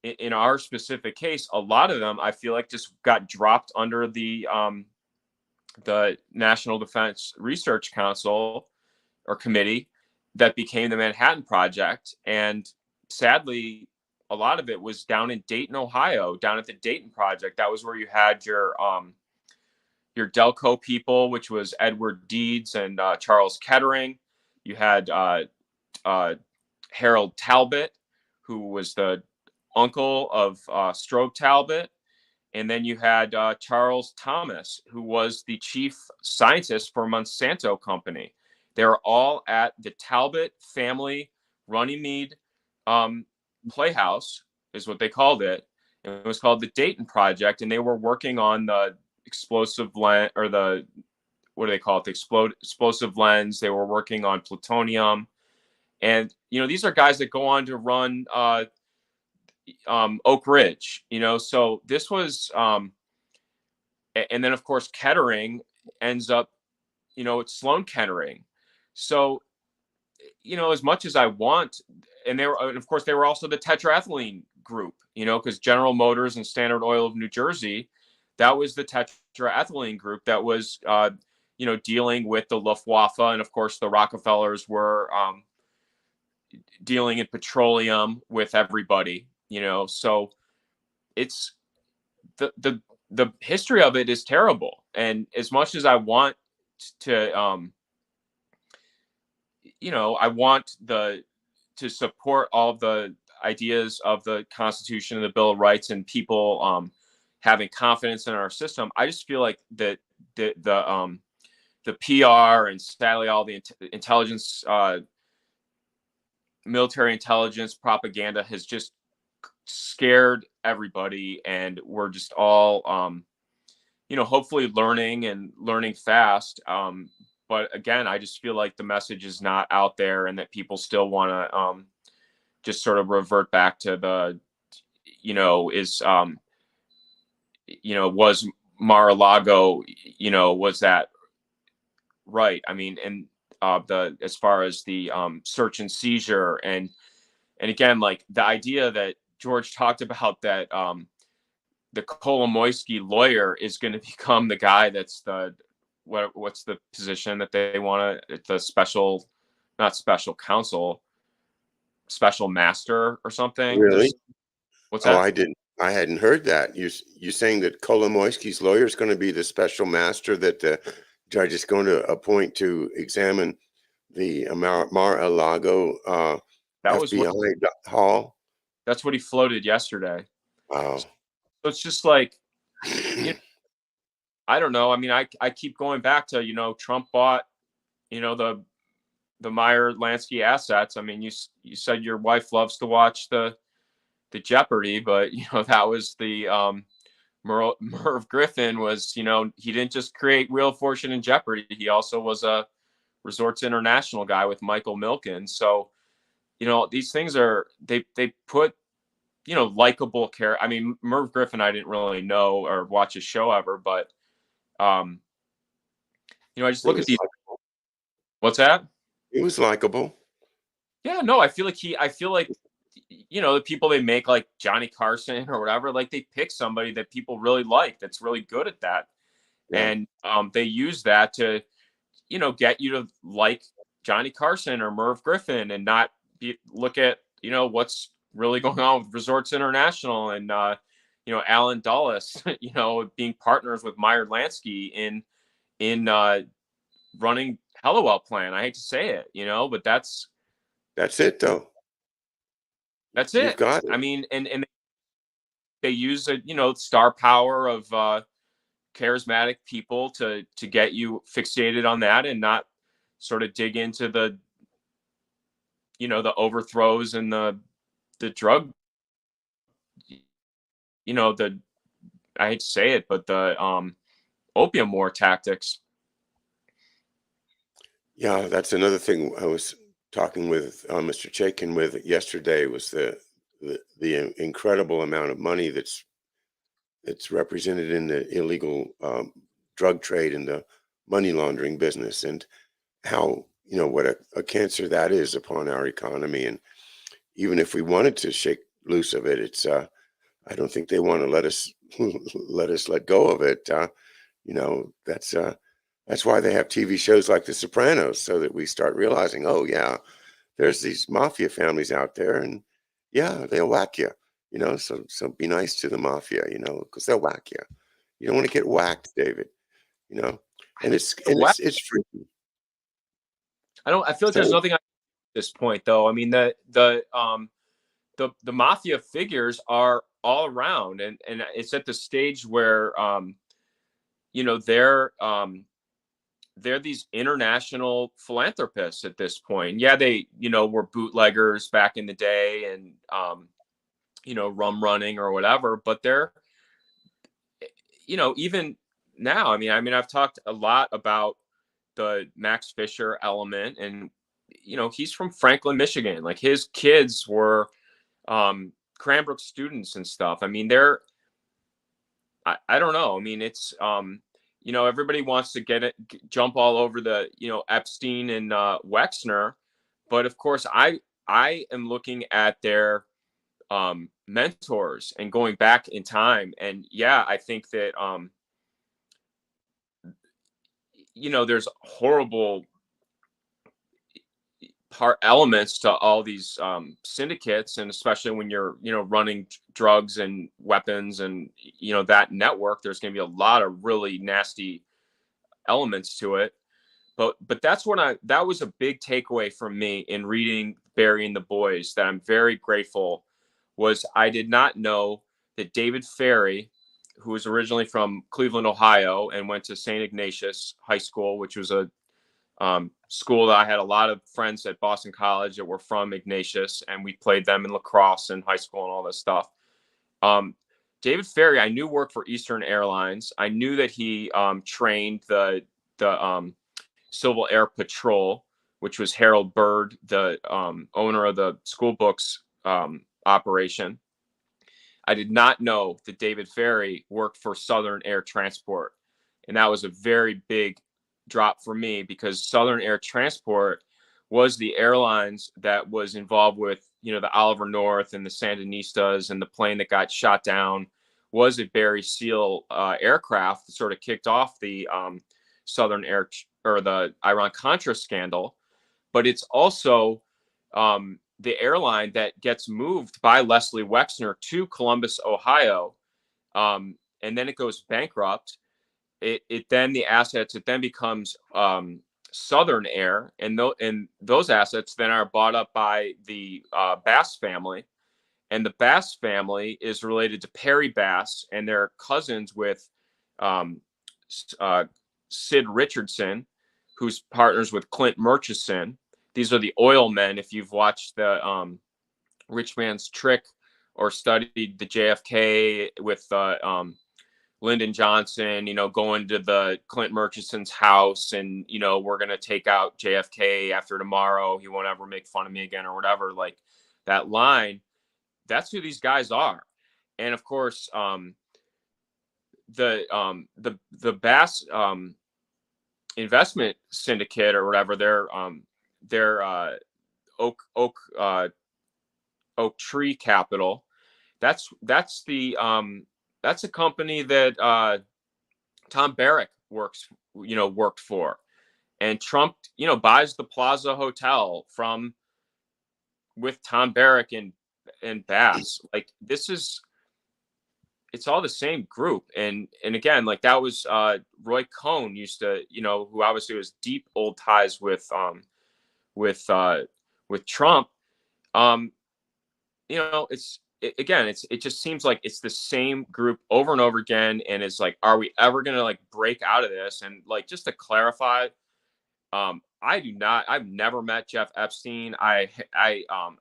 B: in our specific case, a lot of them I feel like just got dropped under the National Defense Research Council or committee that became the Manhattan Project. And sadly, a lot of it was down in Dayton, Ohio, down at the Dayton Project. That was where you had your Delco people, which was Edward Deeds and Charles Kettering. You had Harold Talbot, who was the uncle of Strobe Talbot. And then you had Charles Thomas, who was the chief scientist for Monsanto Company. They were all at the Talbot family Runnymede Playhouse, is what they called it. And it was called the Dayton Project, and they were working on the explosive lens, or the, what do they call it? The explosive lens. They were working on plutonium, and these are guys that go on to run Oak Ridge. So this was, and then of course Kettering ends up, it's Sloan Kettering. So as much as I want, and of course they were also the tetraethylene group, because General Motors and Standard Oil of New Jersey, that was the tetraethylene group that was dealing with the Luftwaffe, and of course the Rockefellers were dealing in petroleum with everybody. So it's the history of it is terrible, and as much as I want to I want to support all of the ideas of the Constitution and the Bill of Rights and people having confidence in our system. I just feel like that the PR and sadly all the intelligence, military intelligence propaganda has just scared everybody, and we're just all hopefully learning fast. But again, I just feel like the message is not out there, and that people still want to just sort of revert back to the, was Mar-a-Lago, was that right? I mean, and as far as the search and seizure, and again, like the idea that George talked about, that the Kolomoisky lawyer is going to become the guy that's what's the position that they want to, the special, not special counsel, special master or something.
A: Really?
B: What's
A: Oh,
B: that?
A: I hadn't heard that. You saying that Kolomoisky's lawyer is going to be the special master that the judge is going to appoint to examine the Mar-a-Lago
B: That was what,
A: FBI hall?
B: that's what he floated yesterday.
A: Wow.
B: So it's just like, I don't know. I mean, I keep going back to, Trump bought, the Meyer Lansky assets. I mean, you said your wife loves to watch the Jeopardy, but that was the Merv Griffin was, he didn't just create Wheel of Fortune and Jeopardy. He also was a Resorts International guy with Michael Milken. So, these things are, they put, likable character. I mean, Merv Griffin, I didn't really know or watch his show ever, but I just look at these. What's that?
A: It was likable.
B: Yeah, no, I feel like the people they make, like Johnny Carson or whatever, like they pick somebody that people really like, that's really good at that.
A: Yeah.
B: And they use that to, get you to like Johnny Carson or Merv Griffin, and not look at, what's really going on with Resorts International and, Alan Dulles, being partners with Meyer Lansky in running Hellowell Plan. I hate to say it, but that's
A: it though.
B: That's
A: You've
B: it.
A: got it.
B: I mean, and they use star power of charismatic people to get you fixated on that, and not sort of dig into the the overthrows and the drug, the, I hate to say it, but the opium war tactics.
A: Yeah, that's another thing I was talking with Mr. Chaikin with yesterday, was the incredible amount of money that's represented in the illegal drug trade and the money laundering business, and how, what a cancer that is upon our economy. And even if we wanted to shake loose of it, it's I don't think they want to let us let go of it. That's why they have TV shows like The Sopranos, so that we start realizing, oh yeah, there's these mafia families out there, and yeah, they'll whack you. So be nice to the mafia, because they'll whack you. You don't want to get whacked, David. And it's freaky.
B: I feel like there's
A: So
B: nothing at this point, though. I mean, the mafia figures are all around. And it's at the stage where, you know, they're these international philanthropists at this point. Yeah, they, you know, were bootleggers back in the day and, you know, rum running or whatever, but they're, you know, even now, I mean, I've talked a lot about the Max Fisher element, and, you know, he's from Franklin, Michigan. Like his kids were, Cranbrook students and stuff. I mean, I don't know. I mean, it's, you know, everybody wants to jump all over the, you know, Epstein and Wexner, but of course, I am looking at their mentors and going back in time, and yeah, I think that you know, there's horrible part elements to all these syndicates, and especially when you're, you know, running drugs and weapons and, you know, that network, there's going to be a lot of really nasty elements to it. But that was a big takeaway from me in reading Burying the Boys that I'm very grateful, was I did not know that David Ferry, who was originally from Cleveland, Ohio, and went to St. Ignatius High School, which was a school that I had a lot of friends at Boston College that were from Ignatius, and we played them in lacrosse in high school and all this stuff. David Ferry, I knew, worked for Eastern Airlines. I knew that he trained the Civil Air Patrol, which was Harold Bird, the owner of the school books operation. I did not know that David Ferry worked for Southern Air Transport, and that was a very big drop for me, because Southern Air Transport was the airlines that was involved with, you know, the Oliver North and the Sandinistas, and the plane that got shot down was a Barry Seal aircraft that sort of kicked off the Southern Air, or the Iran-Contra scandal. But it's also the airline that gets moved by Leslie Wexner to Columbus, Ohio, and then it goes bankrupt. It then becomes Southern Air, and those assets then are bought up by the Bass family, and the Bass family is related to Perry Bass, and they're cousins with Sid Richardson, who's partners with Clint Murchison. These are the oil men. If you've watched the Rich Man's Trick or studied the JFK with Lyndon Johnson, you know, going to the Clint Murchison's house and, you know, we're going to take out JFK after tomorrow. He won't ever make fun of me again or whatever. Like that line, that's who these guys are. And of course, the Bass investment syndicate or whatever, their Oak Tree Capital. That's a company that Tom Barrack worked for, and Trump, you know, buys the Plaza Hotel with Tom Barrack and Bass. Like it's all the same group. And again, like that was Roy Cohn used to, you know, who obviously was deep old ties with Trump. You know, it just seems like it's the same group over and over again. And it's like, are we ever going to like break out of this? And like, just to clarify, I've never met Jeff Epstein. I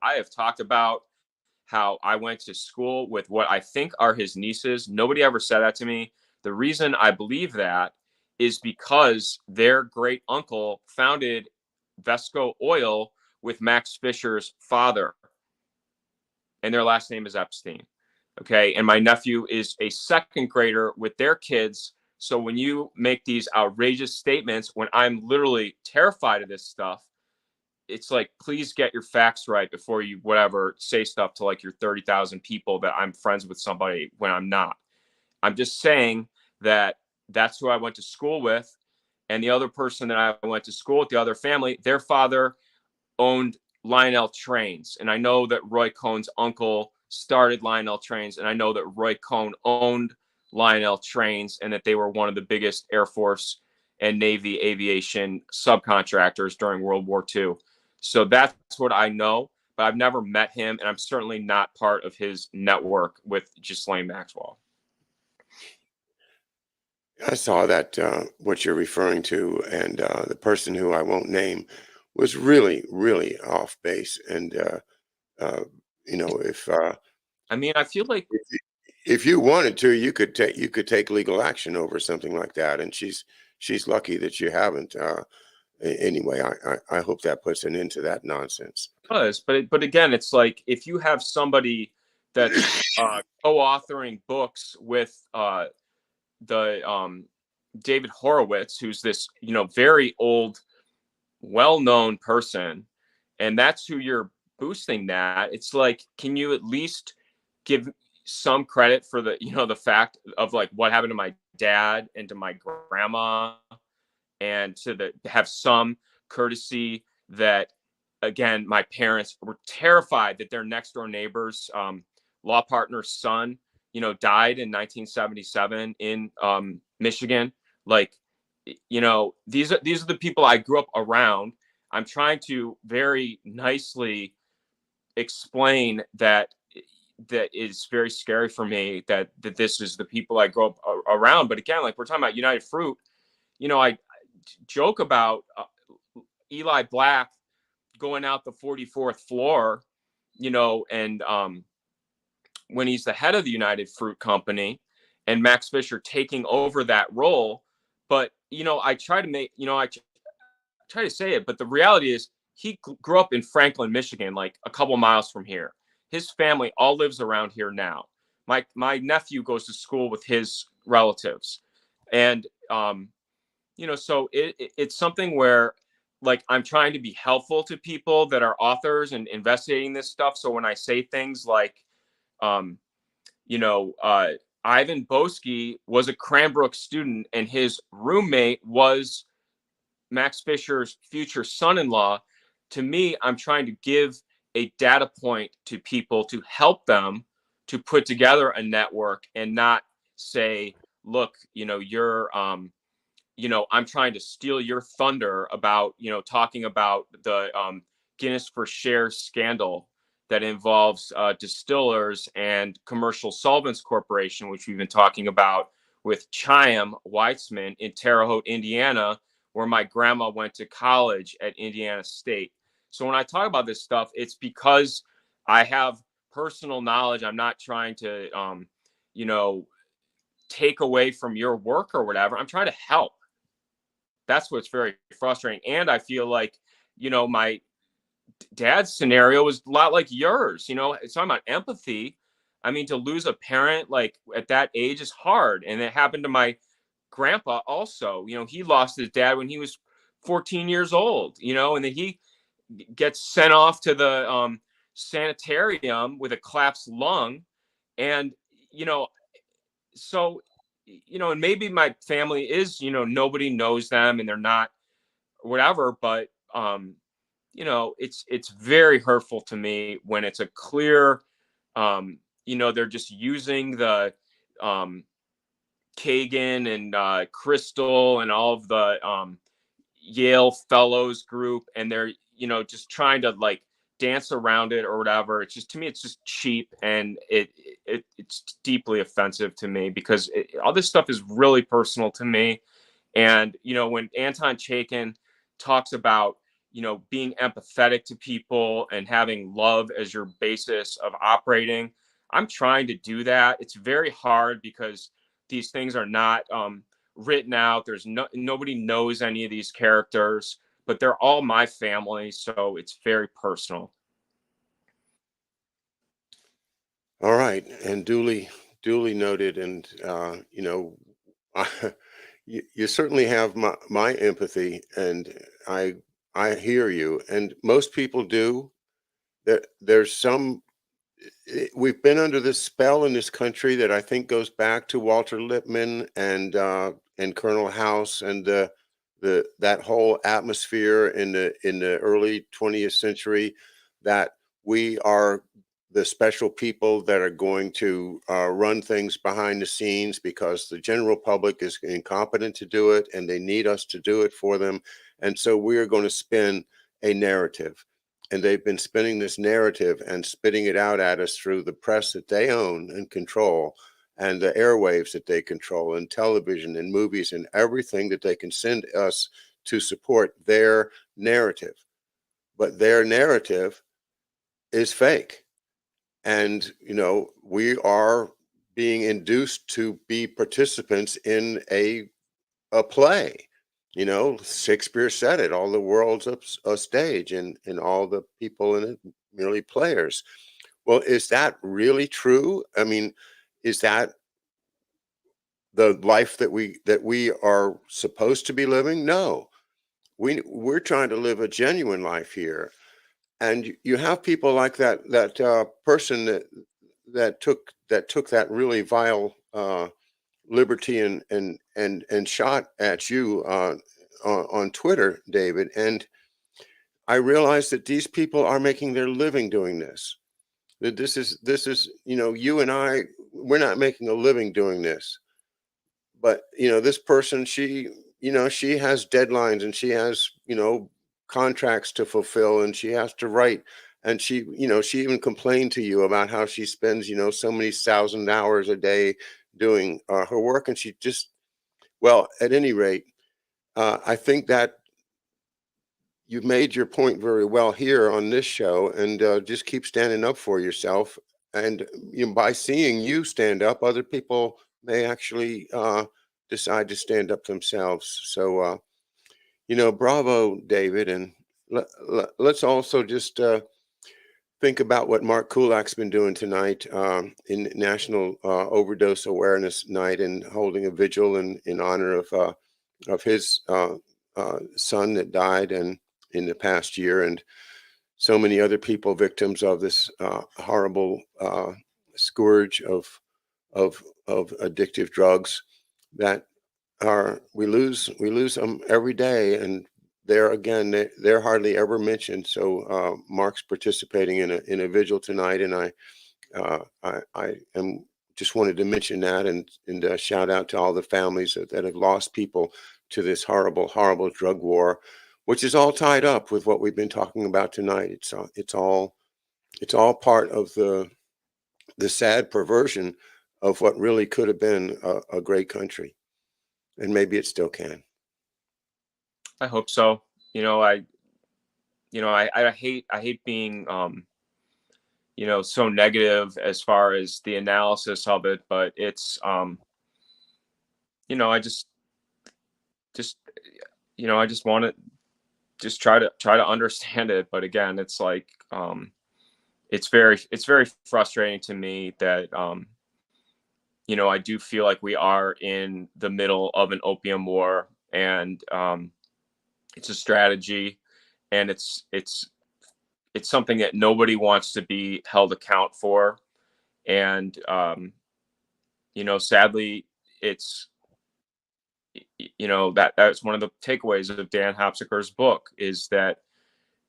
B: have talked about how I went to school with what I think are his nieces. Nobody ever said that to me. The reason I believe that is because their great uncle founded Vesco Oil with Max Fisher's father, and their last name is Epstein. Okay. And my nephew is a second grader with their kids. So when you make these outrageous statements, when I'm literally terrified of this stuff, it's like, please get your facts right before you say stuff to like your 30,000 people that I'm friends with somebody when I'm not. I'm just saying that that's who I went to school with. And the other person that I went to school with, the other family, their father owned Lionel Trains. And I know that Roy Cohn's uncle started Lionel Trains. And I know that Roy Cohn owned Lionel Trains, and that they were one of the biggest Air Force and Navy aviation subcontractors during World War II. So that's what I know. but I've never met him, and I'm certainly not part of his network with Ghislaine Maxwell.
A: I saw that what you're referring to, and the person who I won't name was really, really off base. And uh, you know,
B: I mean, I feel like,
A: if if you wanted to, you could take legal action over something like that. And she's lucky that you haven't. Anyway, I hope that puts an end to that nonsense.
B: does, but again, it's like if you have somebody that's co-authoring books with the David Horowitz, who's this very old, well-known person, and that's who you're boosting. That it's like, can you at least give some credit for the fact of like what happened to my dad and to my grandma, and to have some courtesy that, again, my parents were terrified that their next door neighbor's law partner's son, died in 1977 in Michigan. Like, these are the people I grew up around. I'm trying to very nicely explain that is very scary for me, that this is the people I grew up around. But again, like we're talking about United Fruit, I joke about Eli Black going out the 44th floor, and when he's the head of the United Fruit Company, and Max Fisher taking over that role. But I try to make, I try to say it, but the reality is he grew up in Franklin, Michigan, like a couple miles from here. His family all lives around here now. My nephew goes to school with his relatives, and so it's something where, like, I'm trying to be helpful to people that are authors and investigating this stuff. So when I say things like, um, Ivan Boesky was a Cranbrook student and his roommate was Max Fisher's future son-in-law, to me, I'm trying to give a data point to people to help them to put together a network, and not say, look, I'm trying to steal your thunder about, talking about the Guinness for Shares scandal that involves distillers and Commercial Solvents Corporation, which we've been talking about with Chaim Weitzman in Terre Haute, Indiana, where my grandma went to college at Indiana State. So when I talk about this stuff, it's because I have personal knowledge. I'm not trying to, take away from your work or whatever. I'm trying to help. That's what's very frustrating. And I feel like, my dad's scenario was a lot like yours. It's talking about empathy. I mean, to lose a parent like at that age is hard. And it happened to my grandpa also. He lost his dad when he was 14 years old, and then he gets sent off to the sanitarium with a collapsed lung. And, so, and maybe my family is, nobody knows them and they're not whatever, but it's very hurtful to me when it's a clear, they're just using the Kagan and Crystal and all of the Yale fellows group, and they're just trying to like dance around it or whatever. It's just, to me, it's just cheap, and it's deeply offensive to me, because all this stuff is really personal to me. And when Anton Chaikin talks about being empathetic to people and having love as your basis of operating, I'm trying to do that. It's very hard because these things are not written out. There's nobody knows any of these characters, but they're all my family, so it's very personal.
A: All right, and duly noted. And you certainly have my empathy, and I I hear you, and most people do. There's some we've been under this spell in this country that I think goes back to Walter Lippmann and Colonel House and the that whole atmosphere in the early 20th century, that we are the special people that are going to run things behind the scenes because the general public is incompetent to do it and they need us to do it for them. And so we are going to spin a narrative. and they've been spinning this narrative and spitting it out at us through the press that they own and control, and the airwaves that they control, and television and movies and everything that they can send us to support their narrative. But their narrative is fake. And, we are being induced to be participants in a play. Shakespeare said it, all the world's a stage, and all the people in it merely players. Well, is that really true? I mean, is that the life that we are supposed to be living? No. We're trying to live a genuine life here. And you have people like that person that took that really vile liberty and shot at you on Twitter, David. And I realize that these people are making their living doing this. That this is you and I, we're not making a living doing this. But this person, she has deadlines, and she has contracts to fulfill, and she has to write. And she even complained to you about how she spends so many thousand hours a day doing her work. And she just, well, at any rate, I think that you've made your point very well here on this show, and just keep standing up for yourself. And by seeing you stand up, other people may actually decide to stand up themselves. So, bravo, David. And let's also just think about what Mark Kulak's been doing tonight in National Overdose Awareness Night, and holding a vigil in honor of his son that died and in the past year, and so many other people victims of this horrible scourge of addictive drugs that are we lose them every day. And there again, they're hardly ever mentioned. So Mark's participating in a vigil tonight, and I am just wanted to mention that, and shout out to all the families that have lost people to this horrible drug war, which is all tied up with what we've been talking about tonight. It's all part of the sad perversion of what really could have been a great country, and maybe it still can.
B: I hope so. I hate being so negative as far as the analysis of it, but it's I just want to just try to understand it. But again, it's like it's very frustrating to me that I do feel like we are in the middle of an opium war, and it's a strategy, and it's something that nobody wants to be held account for. And sadly, it's that's one of the takeaways of Dan Hopsicker's book, is that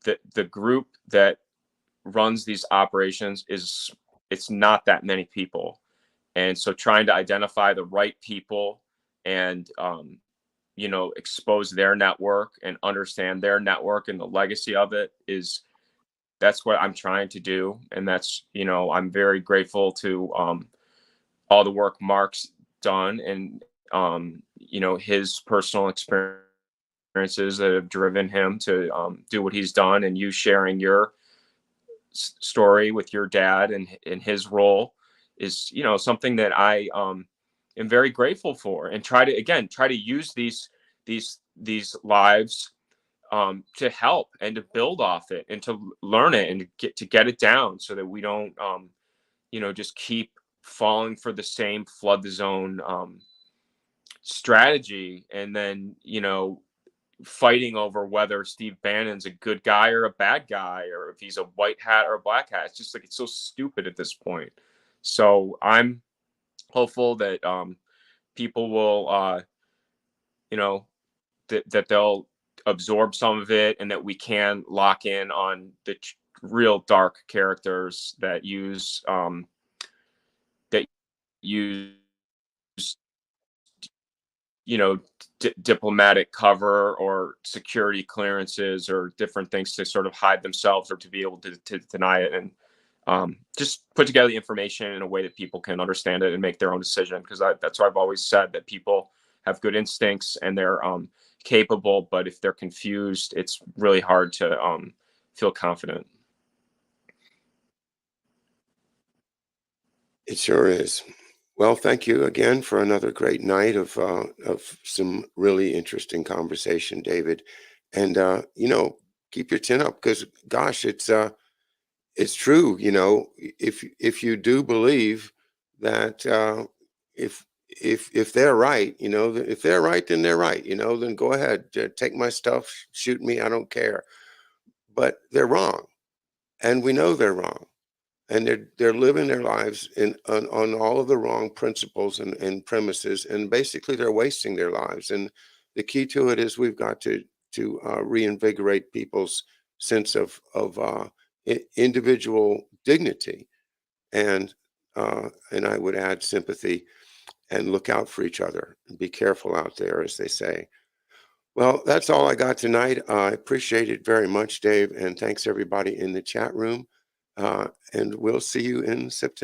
B: the group that runs these operations it's not that many people. And so trying to identify the right people and expose their network and understand their network and the legacy of it, that's what I'm trying to do. And that's I'm very grateful to all the work Mark's done, and his personal experiences that have driven him to do what he's done, and you sharing your story with your dad and his role is something that I am very grateful for, and try to use these lives to help and to build off it and to learn it and to get it down, so that we don't just keep falling for the same flood the zone strategy, and then fighting over whether Steve Bannon's a good guy or a bad guy, or if he's a white hat or a black hat. It's just like, it's so stupid at this point. So I'm hopeful that people will that they'll absorb some of it, and that we can lock in on the real dark characters that use use diplomatic cover or security clearances or different things to sort of hide themselves or to be able to deny it, and just put together the information in a way that people can understand it and make their own decision. Because that's why I've always said that people have good instincts and they're capable, but if they're confused, it's really hard to feel confident.
A: It sure is. Well, thank you again for another great night of some really interesting conversation, David. And keep your chin up because, gosh, it's true. If you do believe that if they're right, if they're right, then they're right. Then go ahead, take my stuff, shoot me, I don't care. But they're wrong, and we know they're wrong, and they're living their lives on all of the wrong principles and premises, and basically they're wasting their lives. And the key to it is we've got to reinvigorate people's sense of individual dignity, and I would add sympathy, and look out for each other and be careful out there, as they say. Well, that's all I got tonight. I appreciate it very much, Dave, and thanks everybody in the chat room. And we'll see you in September.